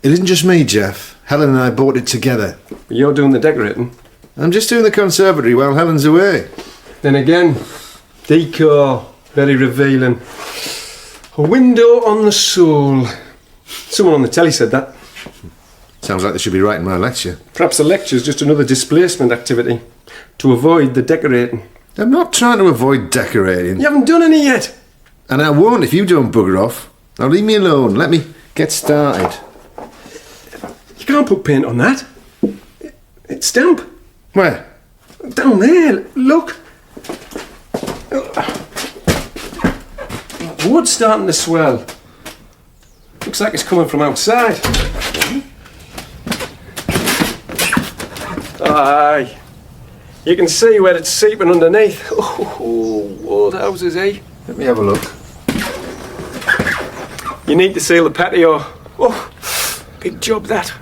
It isn't just me, Jeff. Helen and I bought it together. You're doing the decorating. I'm just doing the conservatory while Helen's away. Then again, decor, very revealing. A window on the soul. Someone on the telly said that. Sounds like they should be writing my lecture. Perhaps the lecture's just another displacement activity to avoid the decorating. I'm not trying to avoid decorating. You haven't done any yet. And I won't if you don't bugger off. Now leave me alone. Let me get started. You can't put paint on that. It's damp. Where? Down there, look. The wood's starting to swell. Looks like it's coming from outside. Aye. You can see where it's seeping underneath. Oh, old houses, eh? Let me have a look. You need to seal the patio. Oh, big job that.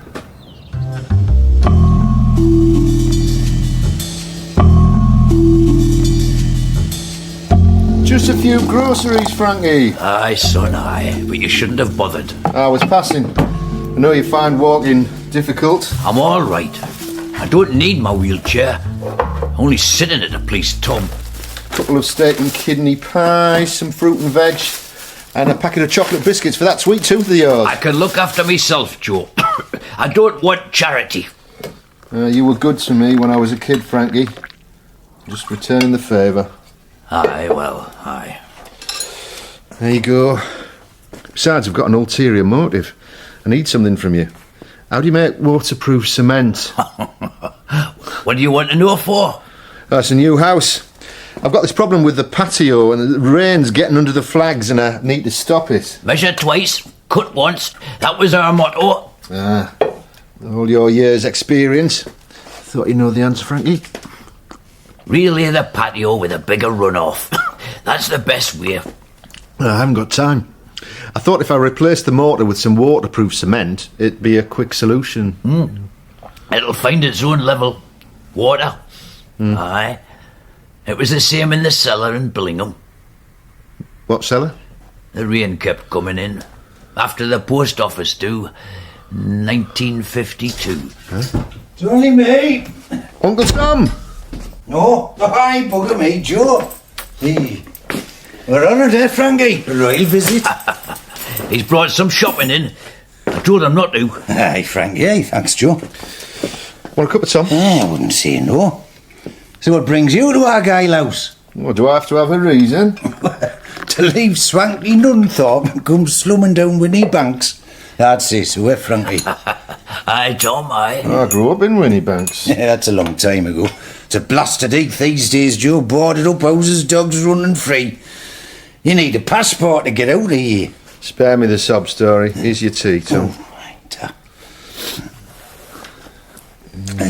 Just a few groceries, Frankie. Aye, son, aye. But you shouldn't have bothered. I was passing. I know you find walking difficult. I'm all right. I don't need my wheelchair. Only sitting at the place, Tom. A couple of steak and kidney pies, some fruit and veg, and a packet of chocolate biscuits for that sweet tooth of yours. I can look after myself, Joe. I don't want charity. You were good to me when I was a kid, Frankie. Just returning the favour. Aye, well, aye. There you go. Besides, I've got an ulterior motive. I need something from you. How do you make waterproof cement? What do you want to know for? That's a new house. I've got this problem with the patio and the rain's getting under the flags and I need to stop it. Measure twice, cut once. That was our motto. Ah, all your years' experience. Thought you know the answer, Frankie. Relay the patio with a bigger runoff. That's the best way. I haven't got time. I thought if I replaced the mortar with some waterproof cement, it'd be a quick solution. It'll find its own level. Water. Aye. It was the same in the cellar in Billingham. What cellar? The rain kept coming in. After the post office do. 1952. It's only me. Uncle Tom! No, I bugger me, Joe. Hey, we're on it, Frankie? A royal visit. He's brought some shopping in. I told him not to. Aye, Frankie, aye, thanks, Joe. Want a cup of Tom? I wouldn't say no. So what brings you to Argyle House? Well, do I have to have a reason? To leave swanky Nunthorpe and come slumming down Winnie Banks. I'd say so, Frankie. Aye, Tom, aye. I grew up in Winnie Banks. Yeah, that's a long time ago. It's a blasted heath these days, Joe. Boarded up houses, dogs running free. You need a passport to get out of here. Spare me the sob story. Here's your tea, Tom.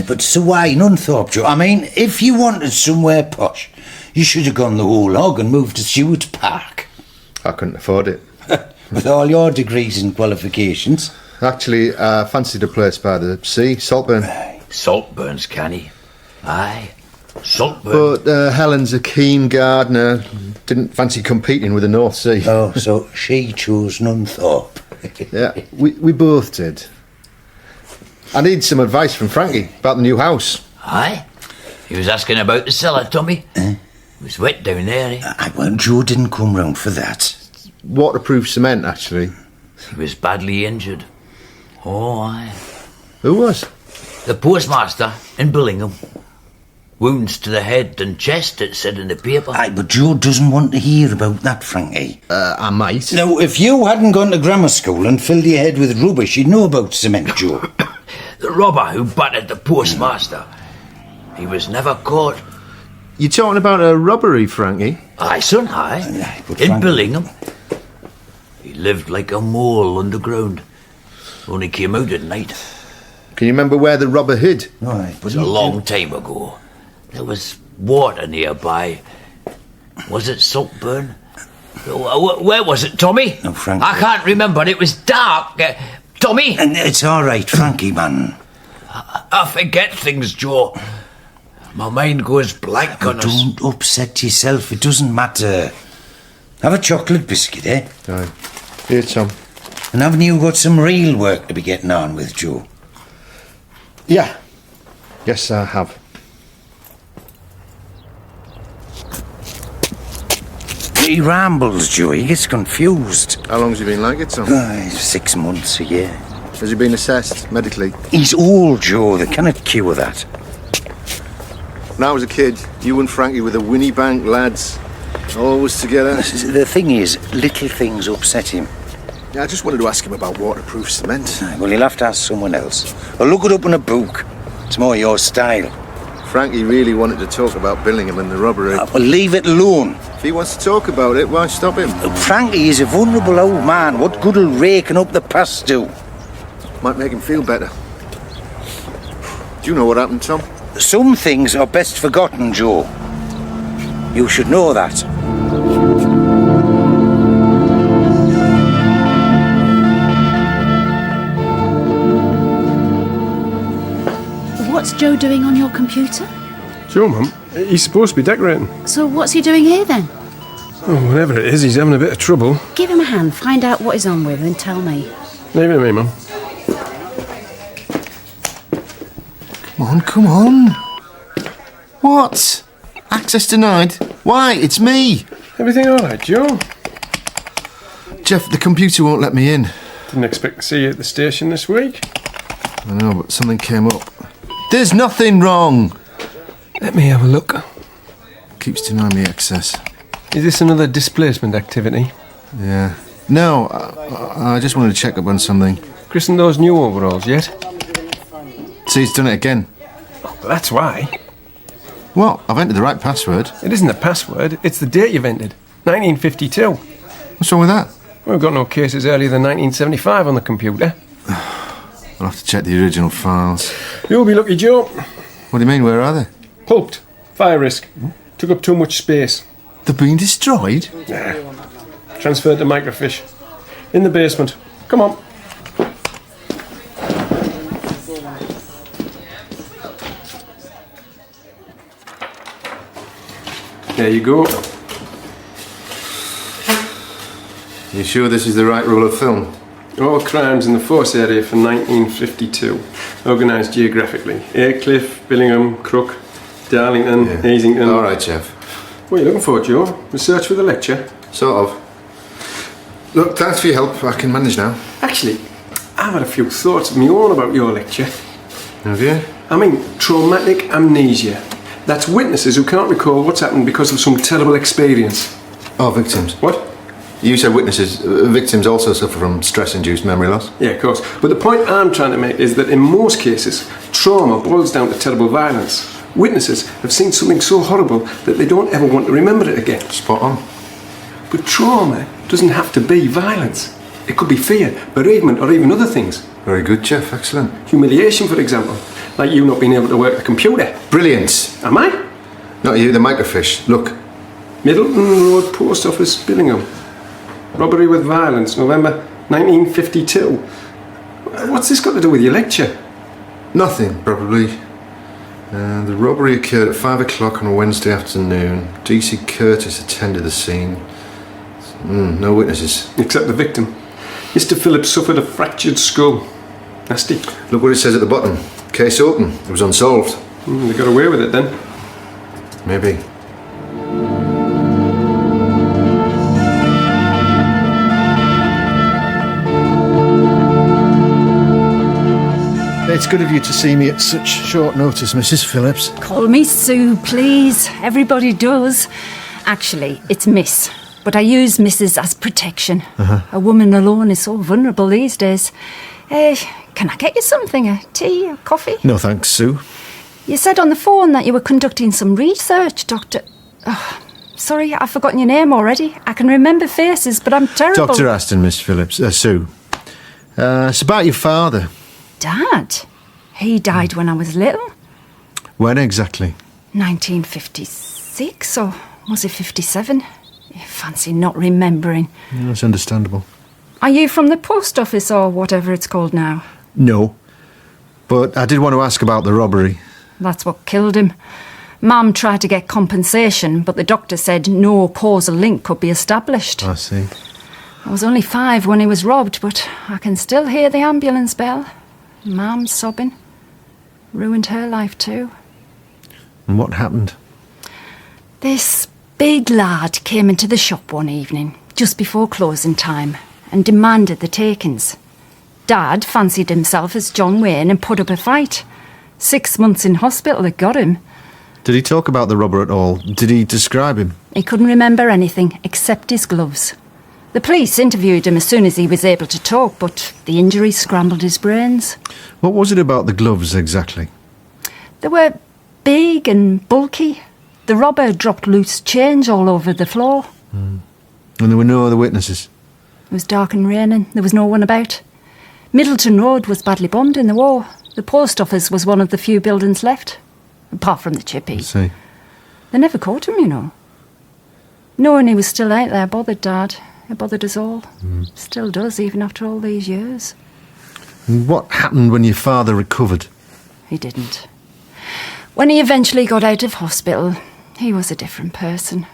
But so why Nunthorpe, Joe? I mean, if you wanted somewhere posh, you should have gone the whole hog and moved to Stewart Park. I couldn't afford it. With all your degrees and qualifications. Actually, I fancied a place by the sea, Saltburn. Saltburn's canny. Aye, Saltburn. But Helen's a keen gardener. Didn't fancy competing with the North Sea. Oh, so she chose Nunthorpe. Yeah, we both did. I need some advice from Frankie about the new house. Aye? He was asking about the cellar, Tommy. It was wet down there, eh? Well, Joe didn't come round for that. Waterproof cement, actually. He was badly injured. Oh, aye. Who was? The postmaster in Billingham. Wounds to the head and chest, it said in the paper. Aye, but Joe doesn't want to hear about that, Frankie. I might. Now, if you hadn't gone to grammar school and filled your head with rubbish, you'd know about cement, Joe. The robber who battered the postmaster. He was never caught. You talking about a robbery, Frankie? Aye, son, aye. In Billingham. He lived like a mole underground. Only came out at night. Can you remember where the robber hid? Aye, It was a long time ago. There was water nearby. Was it Saltburn? Where was it, Tommy? No, Frankie. I can't remember. It was dark. Tommy? And it's all right, Frankie, man. I forget things, Joe. My mind goes blank on us. Don't upset yourself. It doesn't matter. Have a chocolate biscuit, eh? Aye. Here, Tom. And haven't you got some real work to be getting on with, Joe? Yeah. Yes, I have. He rambles, Joe. He gets confused. How long's he been like it, Tom? 6 months, a year. Has he been assessed medically? He's old, Joe. They cannot cure that. When I was a kid, you and Frankie were the Winnie Bank lads. Always together. The thing is, little things upset him. Yeah, I just wanted to ask him about waterproof cement. Well, you'll have to ask someone else. Or look it up in a book. It's more your style. Frankie really wanted to talk about Billingham and the robbery. Well, leave it alone. If he wants to talk about it, why stop him? Frankie is a vulnerable old man. What good'll raking up the past do? Might make him feel better. Do you know what happened, Tom? Some things are best forgotten, Joe. You should know that. What's Joe doing on your computer? Joe, Mum? He's supposed to be decorating. So what's he doing here then? Oh, whatever it is, he's having a bit of trouble. Give him a hand, find out what he's on with and tell me. Leave it to me, Mum. Come on. What? Access denied? Why? It's me. Everything all right, Joe? Jeff, the computer won't let me in. Didn't expect to see you at the station this week. I know, but something came up. There's nothing wrong. Let me have a look. Keeps denying me access. Is this another displacement activity? Yeah. No, I just wanted to check up on something. Christened those new overalls yet? See, he's done it again. Oh, that's why. What? I've entered the right password. It isn't the password, it's the date you've entered. 1952. What's wrong with that? We've got no cases earlier than 1975 on the computer. I'll have to check the original files. You'll be lucky, Joe. What do you mean, where are they? Pulped. Fire risk. Took up too much space. They're being destroyed? Nah. Transferred to microfiche. In the basement. Come on. There you go. You sure this is the right rule of film? All crimes in the force area for 1952. Organised geographically. Aycliffe, Billingham, Crook, Darlington, Easington. All right, Jeff. What are you looking for, Joe? Research for the lecture? Sort of. Look, thanks for your help. I can manage now. Actually, I've had a few thoughts of my own about your lecture. Have you? I mean, traumatic amnesia. That's witnesses who can't recall what's happened because of some terrible experience. Oh, victims. What? You said witnesses. Victims also suffer from stress-induced memory loss. Yeah, of course. But the point I'm trying to make is that in most cases, trauma boils down to terrible violence. Witnesses have seen something so horrible that they don't ever want to remember it again. Spot on. But trauma doesn't have to be violence. It could be fear, bereavement, or even other things. Very good, Jeff. Excellent. Humiliation, for example. Like you not being able to work the computer. Brilliant. Am I? Not you, the microfiche. Look. Middleton Road Post Office, Billingham. Robbery with violence, November 1952. What's this got to do with your lecture? Nothing, probably. The robbery occurred at 5 o'clock on a Wednesday afternoon. D.C. Curtis attended the scene. No witnesses. Except the victim. Mr. Phillips suffered a fractured skull. Nasty. Look what it says at the bottom. Case open. It was unsolved. They got away with it then. Maybe. It's good of you to see me at such short notice, Mrs. Phillips. Call me Sue, please. Everybody does. Actually, it's Miss. But I use Mrs. as protection. A woman alone is so vulnerable these days. Can I get you something? A tea, a coffee? No thanks, Sue. You said on the phone that you were conducting some research, Doctor... Oh, sorry, I've forgotten your name already. I can remember faces, but I'm terrible. Dr. Aston, Miss Phillips. Sue. It's about your father. Dad? He died when I was little. When exactly? 1956, or was it 57? Fancy not remembering. That's understandable. Are you from the post office or whatever it's called now? No. But I did want to ask about the robbery. That's what killed him. Mum tried to get compensation, but the doctor said no causal link could be established. I see. I was only 5 when he was robbed, but I can still hear the ambulance bell. Mum sobbing. Ruined her life too. And what happened? This big lad came into the shop one evening, just before closing time, and demanded the takings. Dad fancied himself as John Wayne and put up a fight. 6 months in hospital had got him. Did he talk about the robber at all? Did he describe him? He couldn't remember anything except his gloves. The police interviewed him as soon as he was able to talk, but the injuries scrambled his brains. What was it about the gloves exactly? They were big and bulky. The robber dropped loose change all over the floor. And there were no other witnesses? It was dark and raining. There was no one about. Middleton Road was badly bombed in the war. The post office was one of the few buildings left, apart from the chippy. I see. They never caught him, you know. Knowing he was still out there bothered Dad. It bothered us all. Still does, even after all these years. And what happened when your father recovered? He didn't. When he eventually got out of hospital, he was a different person.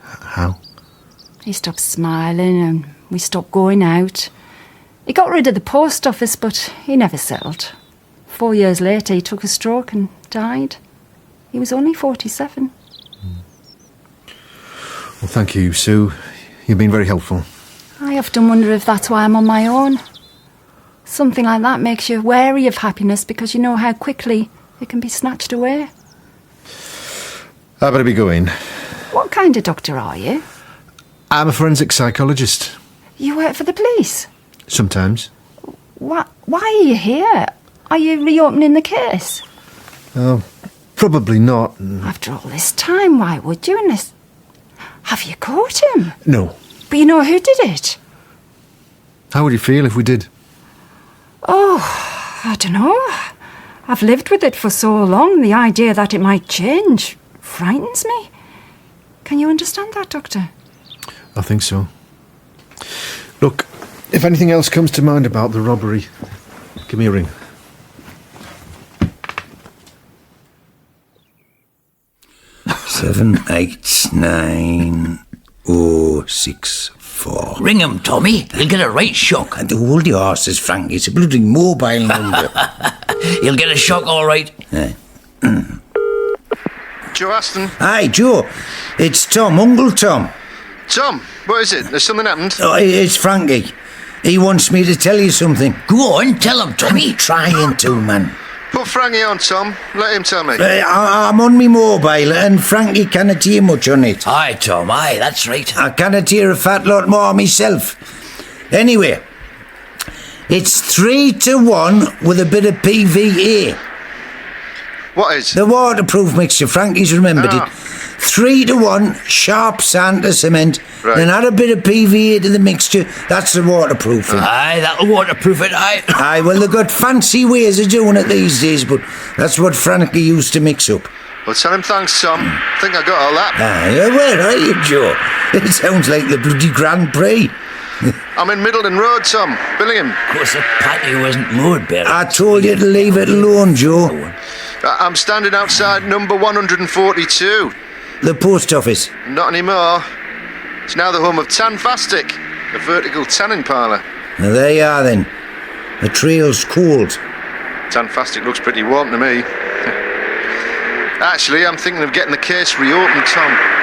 How? He stopped smiling and we stopped going out. He got rid of the post office, but he never settled. 4 years later, he took a stroke and died. He was only 47. Well, thank you, Sue. You've been very helpful. I often wonder if that's why I'm on my own. Something like that makes you wary of happiness because you know how quickly it can be snatched away. I better be going. What kind of doctor are you? I'm a forensic psychologist. You work for the police? Sometimes. Why are you here? Are you reopening the case? Oh, probably not. After all this time, why would you? Unless... Have you caught him? No. But you know who did it? How would you feel if we did? Oh, I don't know. I've lived with it for so long, the idea that it might change frightens me. Can you understand that, Doctor? I think so. Look, if anything else comes to mind about the robbery, give me a ring. Seven, 8, 9, 0, 6, 4. Ring him, Tommy. He'll get a right shock. And hold your horses, Frank. It's a bloody mobile number. He'll get a shock, all right. Joe Aston. Hi, Joe. It's Tom, Uncle Tom. Tom, what is it? Has something happened? Oh, it's Frankie. He wants me to tell you something. Go on, tell him, Tommy. I'm trying to, man. Put Frankie on, Tom. Let him tell me. I'm on me mobile and Frankie cannot hear much on it. Aye, Tom, aye, that's right. I cannot hear a fat lot more myself. Anyway, it's 3-1 with a bit of PVA. What is? The waterproof mixture, Frankie's remembered it. 3-1, sharp sand to cement, then add a bit of PVA to the mixture, that's the waterproofing. Aye, that'll waterproof it, aye. Aye, well, they've got fancy ways of doing it these days, but that's what Frankie used to mix up. Well, tell him thanks, Tom. Think I got all that. Aye, where are you, Joe? It sounds like the bloody Grand Prix. I'm in Middleton Road, Tom. Billingham. Of course, the patio wasn't mowed, Barry. I told you to leave it alone, Joe. I'm standing outside number 142. The post office. Not anymore. It's now the home of Tanfastic, a vertical tanning parlour. Now, there you are, then. The trail's cold. Tanfastic looks pretty warm to me. Actually, I'm thinking of getting the case reopened, Tom.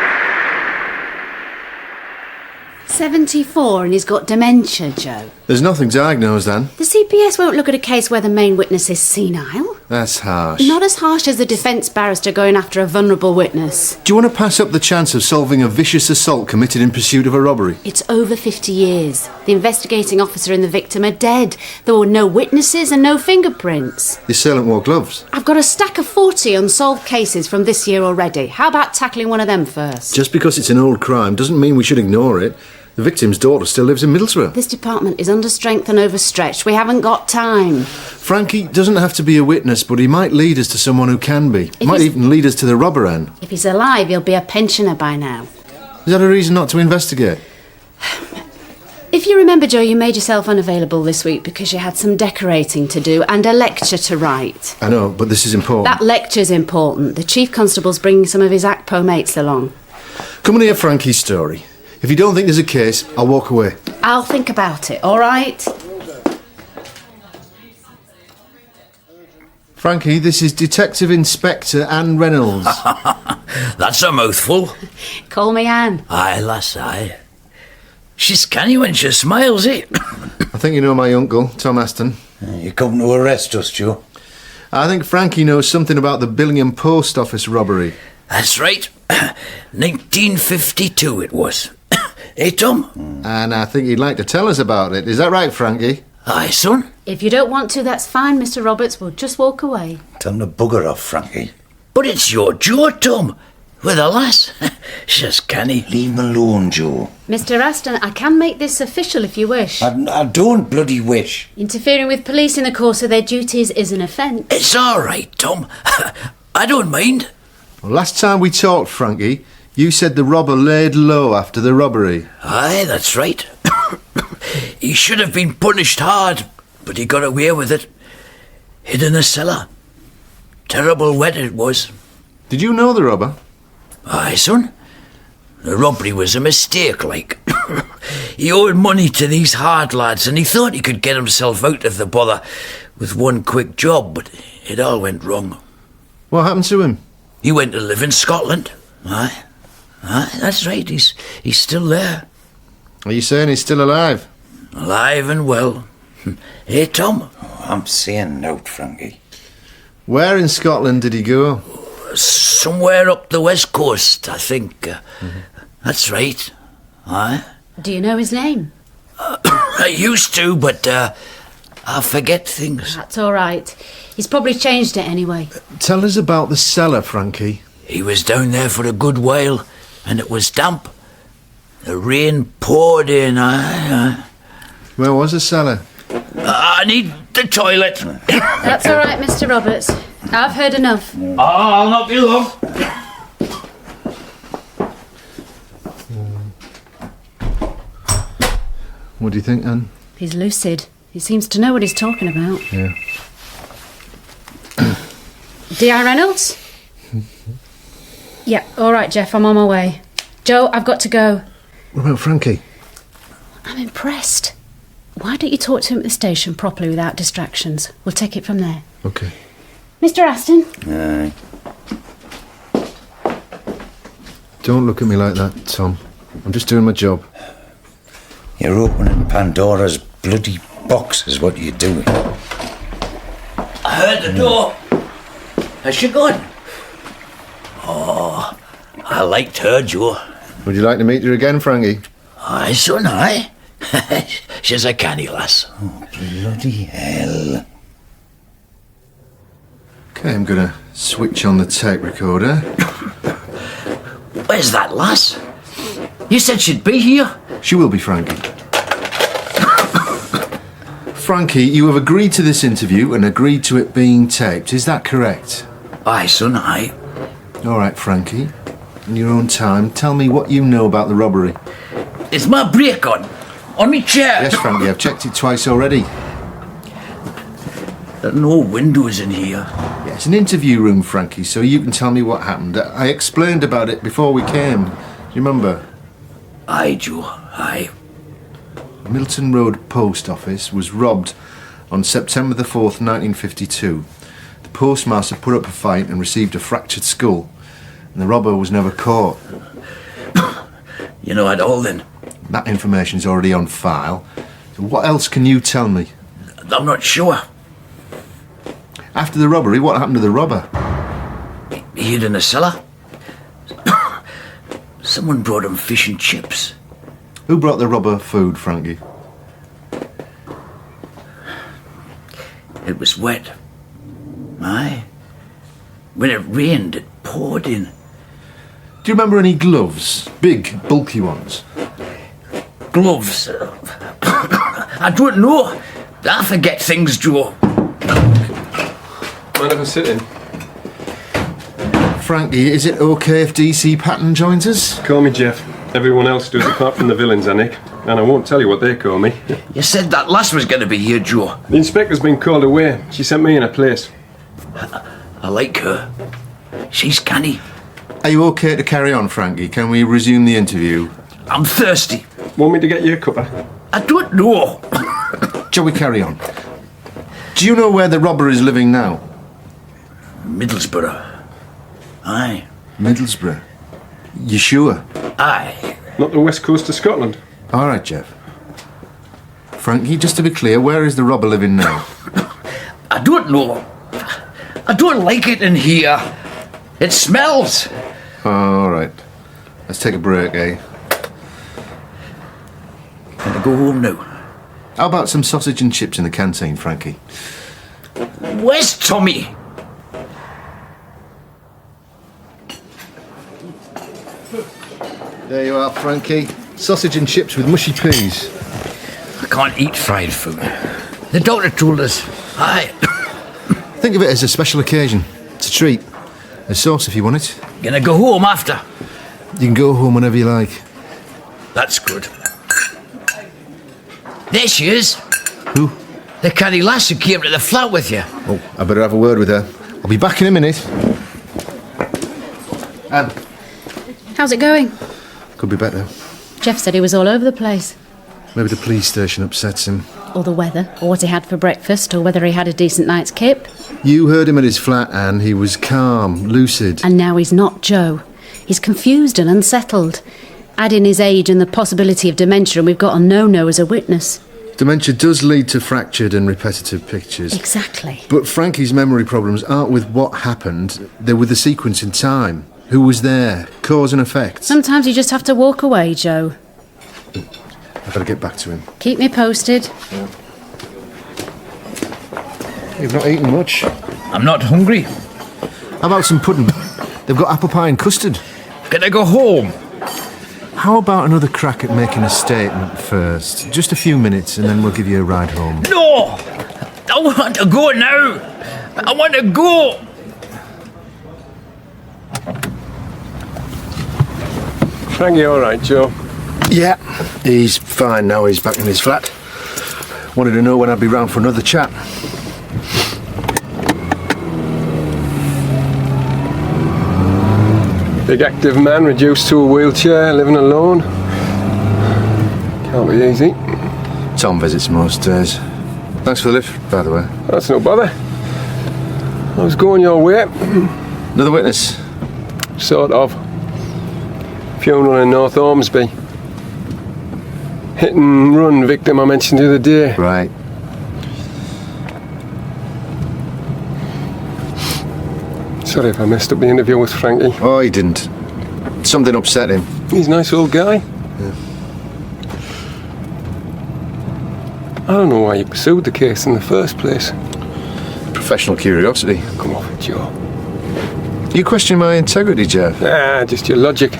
74 and he's got dementia, Joe. There's nothing diagnosed, then. The CPS won't look at a case where the main witness is senile. That's harsh. Not as harsh as the defence barrister going after a vulnerable witness. Do you want to pass up the chance of solving a vicious assault committed in pursuit of a robbery? It's over 50 years. The investigating officer and the victim are dead. There were no witnesses and no fingerprints. The assailant wore gloves. I've got a stack of 40 unsolved cases from this year already. How about tackling one of them first? Just because it's an old crime doesn't mean we should ignore it. The victim's daughter still lives in Middlesbrough. This department is understrength and overstretched. We haven't got time. Frankie doesn't have to be a witness, but he might lead us to someone who can be. He might even lead us to the robber end. If he's alive, he'll be a pensioner by now. Is that a reason not to investigate? If you remember, Joe, you made yourself unavailable this week because you had some decorating to do and a lecture to write. I know, but this is important. That lecture's important. The Chief Constable's bringing some of his ACPO mates along. Come and hear Frankie's story. If you don't think there's a case, I'll walk away. I'll think about it, all right? Frankie, this is Detective Inspector Anne Reynolds. That's a mouthful. Call me Anne. Aye, lass, aye. She's canny when she smiles, eh? I think you know my uncle, Tom Aston. You come to arrest us, Joe. I think Frankie knows something about the Billingham Post Office robbery. That's right. 1952 it was. Hey, Tom? And I think he'd like to tell us about it. Is that right, Frankie? Aye, son. If you don't want to, that's fine, Mr. Roberts. We'll just walk away. Tell him to bugger off, Frankie. But it's your Joe, Tom. With a lass. She's canny. Leave him alone, Joe. Mr. Aston, I can make this official if you wish. I don't bloody wish. Interfering with police in the course of their duties is an offence. It's all right, Tom. I don't mind. Well, last time we talked, Frankie, you said the robber laid low after the robbery. Aye, that's right. He should have been punished hard, but he got away with it. Hid in a cellar. Terrible wet it was. Did you know the robber? Aye, son. The robbery was a mistake, like. He owed money to these hard lads, and he thought he could get himself out of the bother with one quick job, but it all went wrong. What happened to him? He went to live in Scotland. Aye, that's right, he's still there. Are you saying he's still alive? Alive and well. Hey, Tom? I'm saying no, Frankie. Where in Scotland did he go? Somewhere up the west coast, I think. That's right. Aye. Do you know his name? I used to, but I forget things. That's all right. He's probably changed it anyway. Tell us about the cellar, Frankie. He was down there for a good while, and it was damp. The rain poured in. Where was the cellar? I need the toilet. That's all right, Mr. Roberts. I've heard enough. I'll not be long. What do you think, Anne? He's lucid. He seems to know what he's talking about. Yeah. D.I. Reynolds? Yeah, all right, Jeff, I'm on my way. Joe, I've got to go. What about Frankie? I'm impressed. Why don't you talk to him at the station properly without distractions? We'll take it from there. Okay. Mr. Aston? Aye. Don't look at me like that, Tom. I'm just doing my job. You're opening Pandora's bloody box is what you're doing. I heard the door. Has she gone? Oh, I liked her, Joe. Would you like to meet her again, Frankie? Aye, son, aye. She's a canny lass. Oh, bloody hell. Okay, I'm gonna switch on the tape recorder. Where's that lass? You said she'd be here. She will be, Frankie. Frankie, you have agreed to this interview and agreed to it being taped. Is that correct? Aye, son, aye. All right, Frankie. In your own time, tell me what you know about the robbery. Is my brake on? On me chair? Yes, Frankie, I've checked it twice already. There are no windows in here. Yeah, it's an interview room, Frankie, so you can tell me what happened. I explained about it before we came. Do you remember? Aye, Joe, aye. Milton Road Post Office was robbed on September the 4th, 1952. The postmaster put up a fight and received a fractured skull, and the robber was never caught. You know it all then? That information's already on file. So what else can you tell me? I'm not sure. After the robbery, what happened to the robber? He hid in a cellar. Someone brought him fish and chips. Who brought the robber food, Frankie? It was wet. Aye. When it rained, it poured in. Do you remember any gloves? Big, bulky ones? Gloves? I don't know. I forget things, Joe. Mind if I sit in? Frankie, is it okay if DC Patton joins us? Call me Jeff. Everyone else does apart from the villains, Nick. And I won't tell you what they call me. You said that lass was going to be here, Joe. The inspector's been called away. She sent me in a place. I like her. She's canny. Are you okay to carry on, Frankie? Can we resume the interview? I'm thirsty. Want me to get you a cuppa? I don't know. Shall we carry on? Do you know where the robber is living now? Middlesbrough. Aye. Middlesbrough? You sure? Aye. Not the west coast of Scotland. All right, Jeff. Frankie, just to be clear, where is the robber living now? I don't know. I don't like it in here. It smells. All right. Let's take a break, eh? Gonna go home now. How about some sausage and chips in the canteen, Frankie? Where's Tommy? There you are, Frankie. Sausage and chips with mushy peas. I can't eat fried food. The doctor told us. Aye. Think of it as a special occasion. It's a treat. A sauce if you want it. Gonna go home after. You can go home whenever you like. That's good. There she is. Who? The canny lass who came to the flat with you. Oh, I better have a word with her. I'll be back in a minute. Anne. How's it going? Could be better. Jeff said he was all over the place. Maybe the police station upsets him. Or the weather, or what he had for breakfast, or whether he had a decent night's kip. You heard him at his flat, Anne. He was calm, lucid. And now he's not Joe. He's confused and unsettled. Add in his age and the possibility of dementia, and we've got a no-no as a witness. Dementia does lead to fractured and repetitive pictures. Exactly. But Frankie's memory problems aren't with what happened, they're with the sequence in time. Who was there? Cause and effect. Sometimes you just have to walk away, Joe. I better get back to him. Keep me posted. Yeah. You've not eaten much. I'm not hungry. How about some pudding? They've got apple pie and custard. Gonna go home. How about another crack at making a statement first? Just a few minutes and then we'll give you a ride home. No! I want to go now. I want to go. Frankie all right, Joe? Yeah, he's fine now. He's back in his flat. Wanted to know when I'd be round for another chat. Big active man reduced to a wheelchair, living alone. Can't be easy. Tom visits most days. Thanks for the lift, by the way. That's no bother. I was going your way. Another witness? Sort of. Funeral in North Ormsby. Hit and run victim I mentioned the other day. Right. Sorry if I messed up the interview with Frankie. Oh, he didn't. Something upset him. He's a nice old guy. Yeah. I don't know why you pursued the case in the first place. Professional curiosity. Come off it, Joe. You question my integrity, Jeff? Ah, just your logic.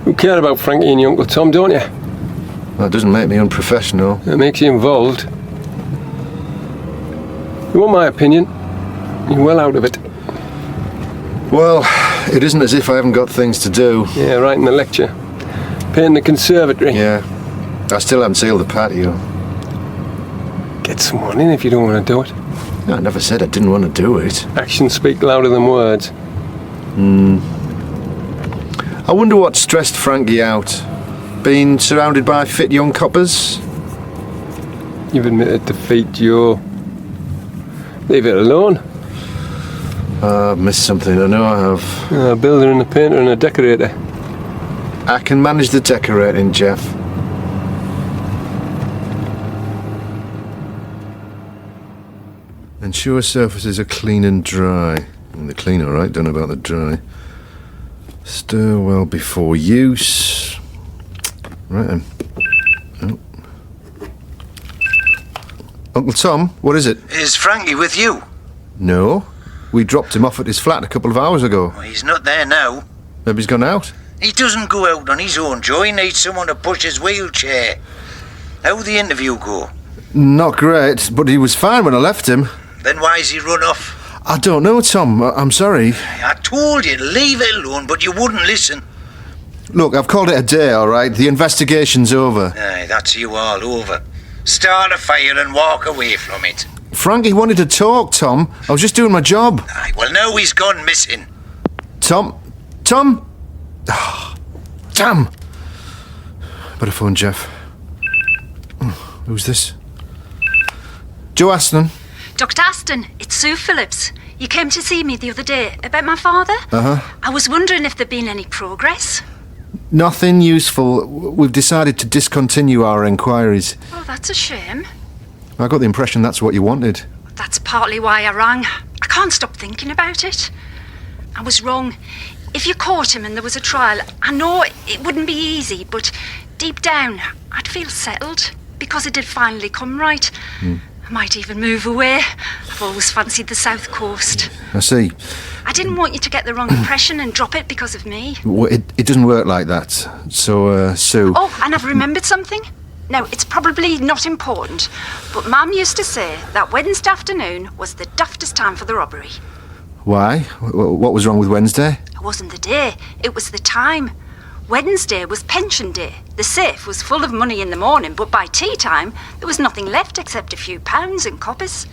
You care about Frankie and your Uncle Tom, don't you? That doesn't make me unprofessional. It makes you involved. You want my opinion? You're well out of it. Well, it isn't as if I haven't got things to do. Yeah, writing the lecture. Painting the conservatory. Yeah. I still haven't sealed the patio. Get someone in if you don't want to do it. I never said I didn't want to do it. Actions speak louder than words. I wonder what stressed Frankie out. Being surrounded by fit young coppers? You've admitted defeat, Joe. Leave it alone. I've missed something, I know I have. A builder and a painter and a decorator. I can manage the decorating, Jeff. Ensure surfaces are clean and dry. The clean, all right, don't know about the dry. Stir well before use. Right then. Oh. Uncle Tom, what is it? Is Frankie with you? No. We dropped him off at his flat a couple of hours ago. Well, he's not there now. Maybe he's gone out. He doesn't go out on his own, Joe. He needs someone to push his wheelchair. How'd the interview go? Not great, but he was fine when I left him. Then why's he run off? I don't know, Tom. I'm sorry. I told you to leave it alone, but you wouldn't listen. Look, I've called it a day, all right? The investigation's over. Aye, that's you all over. Start a fire and walk away from it. Frankie wanted to talk, Tom. I was just doing my job. Aye, well, now he's gone missing. Tom? Oh, damn! Better phone Jeff. Who's this? Joe Aston. Dr. Aston, it's Sue Phillips. You came to see me the other day about my father? Uh-huh. I was wondering if there'd been any progress. Nothing useful. We've decided to discontinue our inquiries. Oh, that's a shame. I got the impression that's what you wanted. That's partly why I rang. I can't stop thinking about it. I was wrong. If you caught him and there was a trial, I know it wouldn't be easy, but deep down, I'd feel settled because it had finally come right. I might even move away. I've always fancied the south coast. I see. I didn't want you to get the wrong impression and drop it because of me. Well, it doesn't work like that. So, Sue... Oh, and I've remembered something. Now, it's probably not important, but Mum used to say that Wednesday afternoon was the daftest time for the robbery. Why? What was wrong with Wednesday? It wasn't the day, it was the time. Wednesday was pension day. The safe was full of money in the morning, but by tea time, there was nothing left except a few pounds and coppers.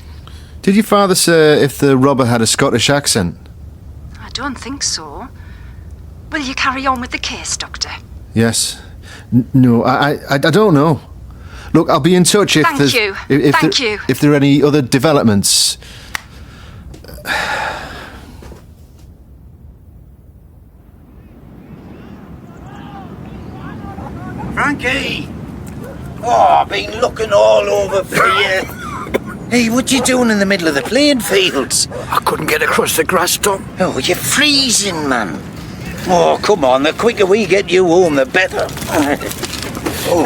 Did your father say if the robber had a Scottish accent? I don't think so. Will you carry on with the case, Doctor? Yes. No, I don't know. Look, I'll be in touch if Thank there's... you. Thank you. If there are any other developments... Frankie! Oh, I've been looking all over for you. Hey, what you doing in the middle of the playing fields? I couldn't get across the grass, Tom. Oh, you're freezing, man. Oh, come on, the quicker we get you home, the better. Oh.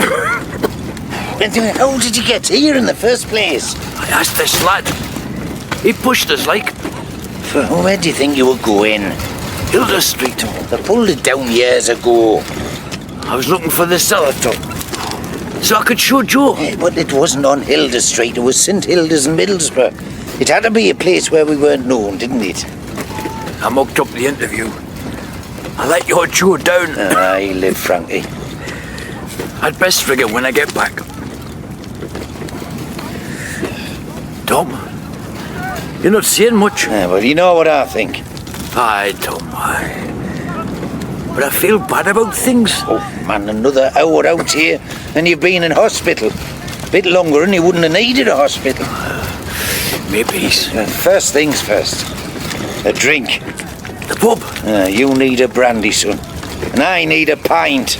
And how did you get here in the first place? I asked this lad. He pushed us like. Where do you think you were going? Hilda Street. They pulled it down years ago. I was looking for the cellar, Tom. So I could show Joe. Yeah, but it wasn't on Hilda Street, it was St Hilda's in Middlesbrough. It had to be a place where we weren't known, didn't it? I mucked up the interview. I let your Joe down. I live, Frankie. I'd best figure when I get back. Tom, you're not saying much. Yeah, well, you know what I think. Aye, Tom, aye. But I feel bad about things. Oh, man, another hour out here and you've been in hospital. A bit longer and you wouldn't have needed a hospital. Maybe. First things first. A drink. The pub? You need a brandy, son. And I need a pint.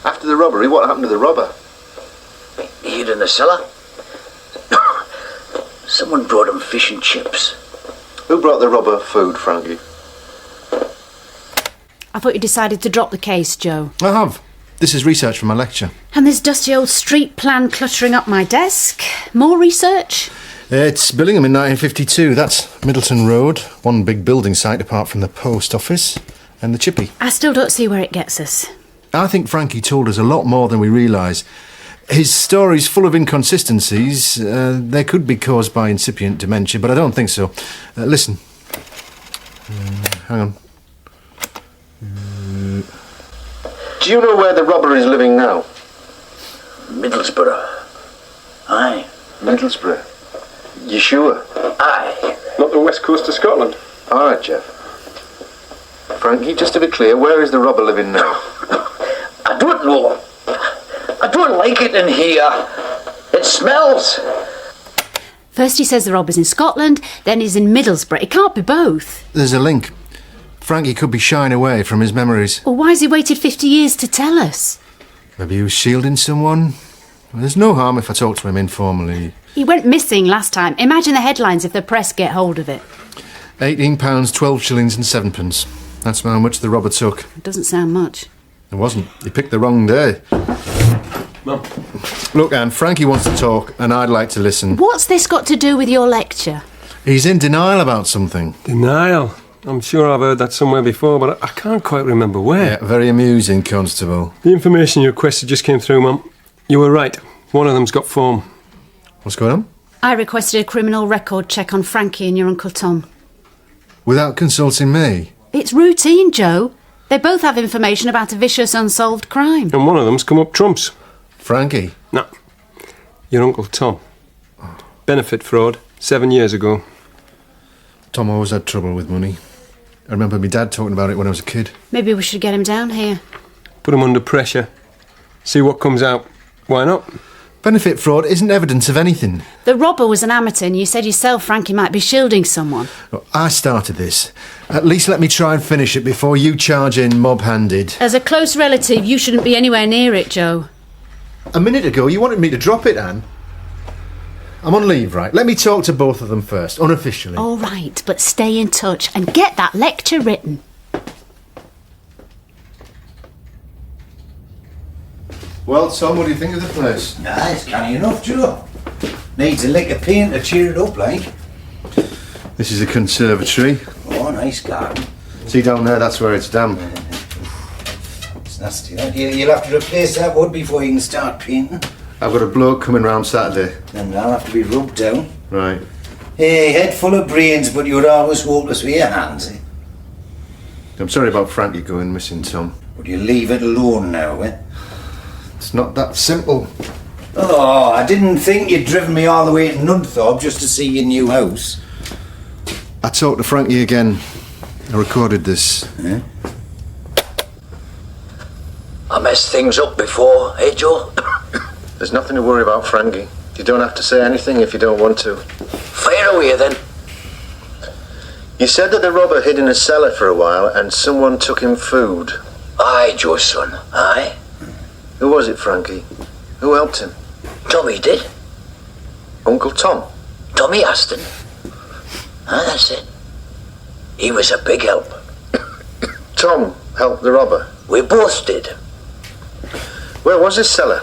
After the robbery, what happened to the robber? He hid in the cellar. Someone brought him fish and chips. Who brought the robber food, Frankie? I thought you decided to drop the case, Joe. I have. This is research for my lecture. And this dusty old street plan cluttering up my desk. More research? It's Billingham in 1952. That's Middleton Road. One big building site apart from the post office and the chippy. I still don't see where it gets us. I think Frankie told us a lot more than we realise. His story's full of inconsistencies. They could be caused by incipient dementia, but I don't think so. Listen. Hang on. Do you know where the robber is living now? Middlesbrough. Aye. Middlesbrough? You sure? Aye. Not the west coast of Scotland. All right, Jeff. Frankie, just to be clear, where is the robber living now? I don't know. I don't like it in here. It smells. First he says the robber's in Scotland, then he's in Middlesbrough. It can't be both. There's a link. Frankie could be shying away from his memories. Well, why's he waited 50 years to tell us? Maybe he was shielding someone. Well, there's no harm if I talk to him informally. He went missing last time. Imagine the headlines if the press get hold of it. £18, 12 shillings and 7pence. That's how much the robber took. It doesn't sound much. It wasn't. He picked the wrong day. Mum. Look, Anne, Frankie wants to talk and I'd like to listen. What's this got to do with your lecture? He's in denial about something. Denial? I'm sure I've heard that somewhere before, but I can't quite remember where. Yeah, very amusing, Constable. The information you requested just came through, Mum. You were right. One of them's got form. What's going on? I requested a criminal record check on Frankie and your Uncle Tom. Without consulting me? It's routine, Joe. They both have information about a vicious, unsolved crime. And one of them's come up trumps. Frankie? No. Your Uncle Tom. Benefit fraud, 7 years ago. Tom always had trouble with money. I remember my dad talking about it when I was a kid. Maybe we should get him down here. Put him under pressure. See what comes out. Why not? Benefit fraud isn't evidence of anything. The robber was an amateur, and you said yourself Frankie might be shielding someone. Look, I started this. At least let me try and finish it before you charge in mob-handed. As a close relative, you shouldn't be anywhere near it, Joe. A minute ago, you wanted me to drop it, Anne. I'm on leave, right? Let me talk to both of them first, unofficially. All right, but stay in touch and get that lecture written. Well, Tom, what do you think of the place? Nah, it's canny enough, Joe. Needs a lick of paint to cheer it up, like. This is a conservatory. Oh, nice garden. See down there, that's where it's damp. It's nasty, that. You'll have to replace that wood before you can start painting. I've got a bloke coming round Saturday. Then that'll have to be rubbed down. Right. Hey, head full of brains, but you're always hopeless with your hands, eh? I'm sorry about Frankie going missing, Tom. Would you leave it alone now, eh? It's not that simple. Oh, I didn't think you'd driven me all the way to Nunthorpe just to see your new house. I talked to Frankie again. I recorded this. Eh? I messed things up before, eh, Joe? There's nothing to worry about, Frankie. You don't have to say anything if you don't want to. Fire away, then. You said that the robber hid in a cellar for a while and someone took him food. Aye, Joe, son, aye. Who was it, Frankie? Who helped him? Tommy did. Uncle Tom? Tommy Aston. Ah, that's it. He was a big help. Tom helped the robber? We both did. Where was this cellar?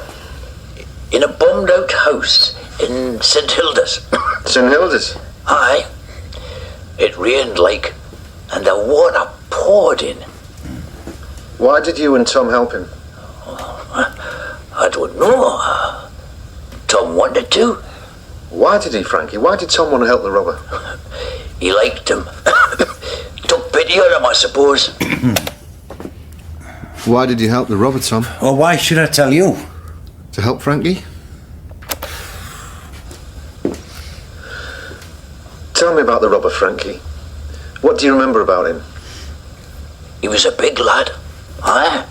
In a bombed out house in St. Hilda's. St. Hilda's? Aye. It rained like, and the water poured in. Why did you and Tom help him? I don't know. Tom wanted to. Why did he, Frankie? Why did Tom want to help the robber? He liked him. Took pity on him, I suppose. Why did you help the robber, Tom? Well, why should I tell you? To help Frankie? Tell me about the robber, Frankie. What do you remember about him? He was a big lad. Aye.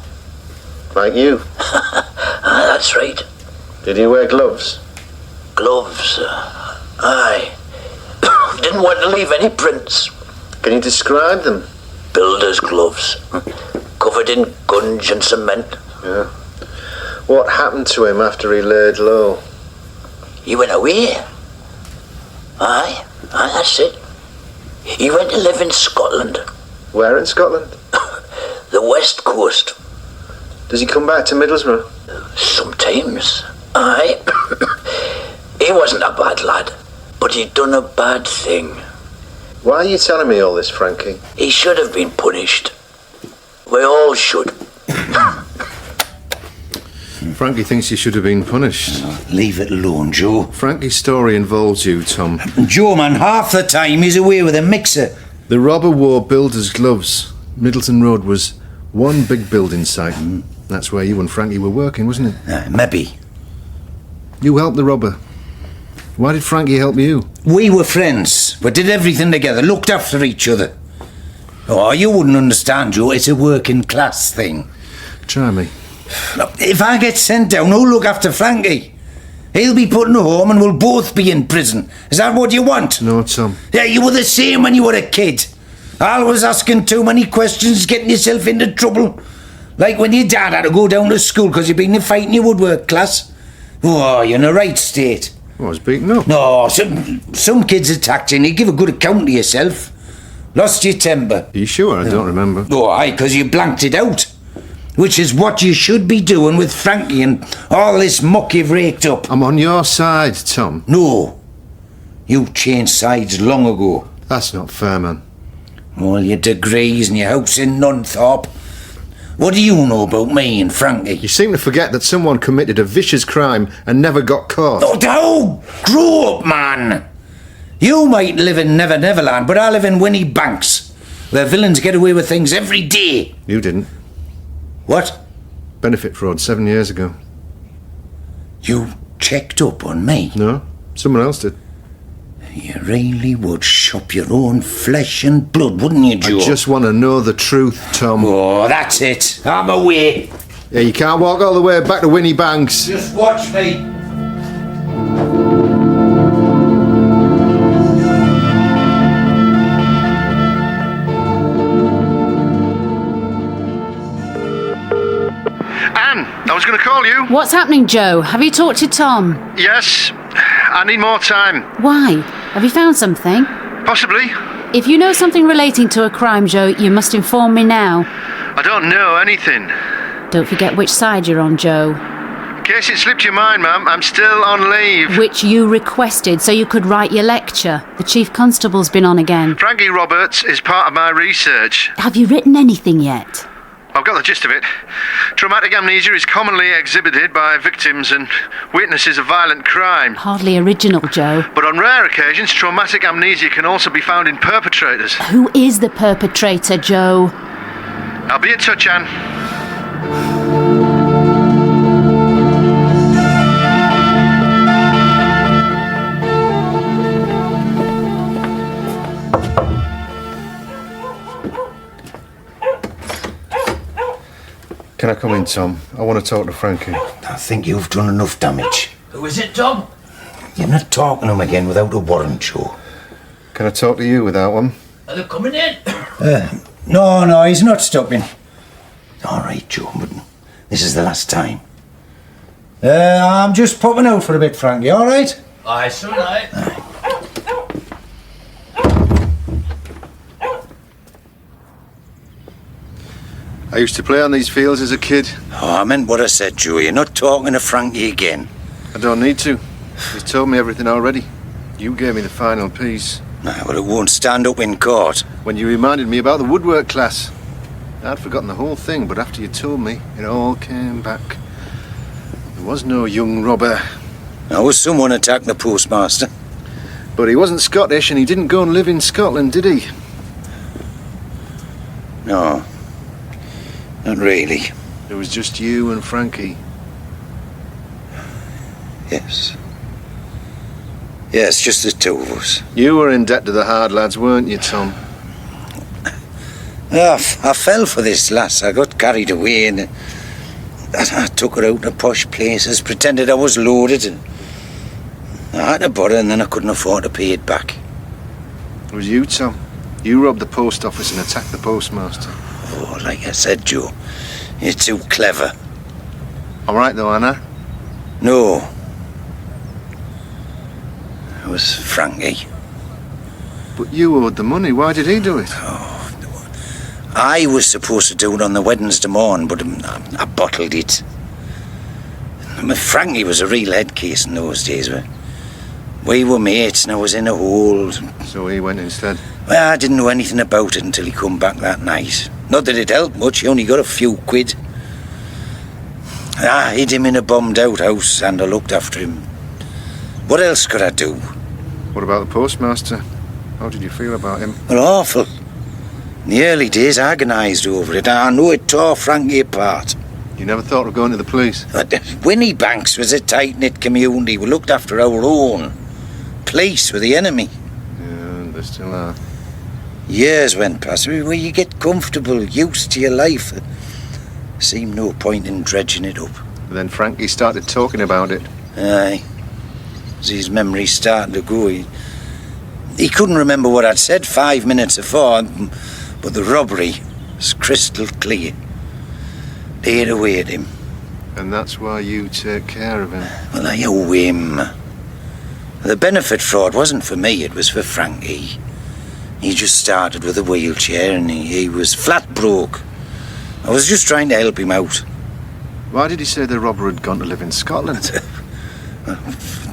Like you? Aye, that's right. Did he wear gloves? Gloves. Aye. Didn't want to leave any prints. Can you describe them? Builder's gloves. Covered in gunge and cement. Yeah. What happened to him after he laid low? He went away. Aye, that's it. He went to live in Scotland. Where in Scotland? The west coast. Does he come back to Middlesbrough? Sometimes. Aye. He wasn't a bad lad, but he'd done a bad thing. Why are you telling me all this, Frankie? He should have been punished. We all should. Frankie thinks he should have been punished. Oh, leave it alone, Joe. Frankie's story involves you, Tom. Joe, man, half the time he's away with a mixer. The robber wore builder's gloves. Middleton Road was one big building site. That's where you and Frankie were working, wasn't it? Maybe. You helped the robber. Why did Frankie help you? We were friends. We did everything together, looked after each other. Oh, you wouldn't understand, Joe. It's a working class thing. Try me. Look, if I get sent down, who'll look after Frankie? He'll be put in a home and we'll both be in prison. Is that what you want? No, Tom. Yeah, you were the same when you were a kid. Always asking too many questions, getting yourself into trouble. Like when your dad had to go down to school because you'd been in a fight in your woodwork class. Oh, you're in a right state. I was beaten up. No, some kids attacked you and you give a good account of yourself. Lost your temper. Are you sure? I don't remember. Oh, aye, because you blanked it out. Which is what you should be doing with Frankie and all this muck you've raked up. I'm on your side, Tom. No. You changed sides long ago. That's not fair, man. All your degrees and your house in Nunthorpe. What do you know about me and Frankie? You seem to forget that someone committed a vicious crime and never got caught. Oh, grow up, man. You might live in Never Neverland, but I live in Winnie Banks, where villains get away with things every day. You didn't. What? Benefit fraud 7 years ago. You checked up on me? No, someone else did. You really would shop your own flesh and blood, wouldn't you, Joe? I just want to know the truth, Tom. Oh, that's it. I'm away. Yeah, you can't walk all the way back to Winnie Banks. Just watch me. Hello? What's happening, Joe? Have you talked to Tom? Yes. I need more time. Why? Have you found something? Possibly. If you know something relating to a crime, Joe, you must inform me now. I don't know anything. Don't forget which side you're on, Joe. In case it slipped your mind, ma'am, I'm still on leave. Which you requested so you could write your lecture. The Chief Constable's been on again. Frankie Roberts is part of my research. Have you written anything yet? I've got the gist of it. Traumatic amnesia is commonly exhibited by victims and witnesses of violent crime. Hardly original, Joe. But on rare occasions, traumatic amnesia can also be found in perpetrators. Who is the perpetrator, Joe? I'll be in touch, Anne. Can I come in, Tom? I want to talk to Frankie. I think you've done enough damage. Who is it, Tom? You're not talking to him again without a warrant, Joe. Can I talk to you without one? Are they coming in? No, he's not stopping. All right, Joe, but this is the last time. I'm just popping out for a bit, Frankie, all right? Aye, so right. I used to play on these fields as a kid. Oh, I meant what I said, Joe. You're not talking to Frankie again. I don't need to. He's told me everything already. You gave me the final piece. Well, it won't stand up in court. When you reminded me about the woodwork class. I'd forgotten the whole thing, but after you told me, it all came back. There was no young robber. Now, was someone attacked the postmaster? But he wasn't Scottish, and he didn't go and live in Scotland, did he? No. Not really. It was just you and Frankie. Yes. Yes, just the two of us. You were in debt to the hard lads, weren't you, Tom? I fell for this lass. I got carried away and I took her out to posh places, pretended I was loaded, and I had to borrow and then I couldn't afford to pay it back. It was you, Tom. You robbed the post office and attacked the postmaster. Oh, like I said, Joe, you're too clever. All right, though, Anna? No. It was Frankie. But you owed the money. Why did he do it? I was supposed to do it on the Wednesday morning, but I bottled it. Frankie was a real head case in those days. We were mates and I was in a hole. So he went instead? Well, I didn't know anything about it until he come back that night. Not that it helped much, he only got a few quid. I hid him in a bombed out house and I looked after him. What else could I do? What about the postmaster? How did you feel about him? Well, awful. In the early days, agonised over it. I know it tore Frankie apart. You never thought of going to the police? Winnie Banks was a tight-knit community. We looked after our own. Police were the enemy. Yeah, they still are. Years went past where you get comfortable, used to your life. There seemed no point in dredging it up. But then Frankie started talking about it. Aye. As his memory started to go, he couldn't remember what I'd said 5 minutes before, but the robbery was crystal clear. They ate away at him. And that's why you take care of him? Well, I owe him. The benefit fraud wasn't for me, it was for Frankie. He just started with a wheelchair and he was flat broke. I was just trying to help him out. Why did he say the robber had gone to live in Scotland?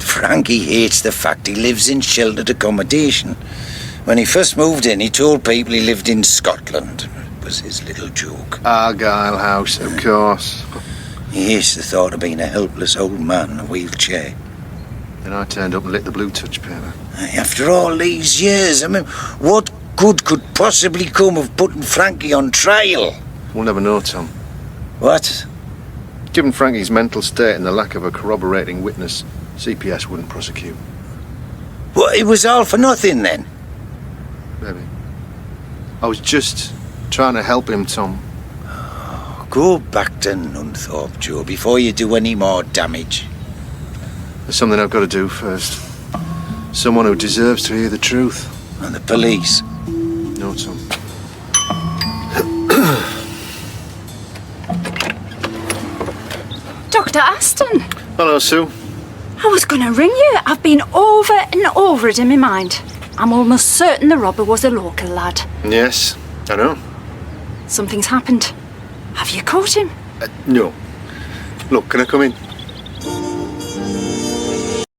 Frankie hates the fact he lives in sheltered accommodation. When he first moved in, he told people he lived in Scotland. It was his little joke. Argyle House, of course. He hates the thought of being a helpless old man in a wheelchair. Then I turned up and lit the blue touch paper. After all these years, I mean, what good could possibly come of putting Frankie on trial? We'll never know, Tom. What? Given Frankie's mental state and the lack of a corroborating witness, CPS wouldn't prosecute. Well, it was all for nothing then? Maybe. I was just trying to help him, Tom. Go back to Nunthorpe, Joe, before you do any more damage. There's something I've got to do first. Someone who deserves to hear the truth. And the police? No, Tom. Dr. Hello, Sue. I was going to ring you. I've been over and over it in my mind. I'm almost certain the robber was a local lad. Yes, I know. Something's happened. Have you caught him? No. Look, can I come in?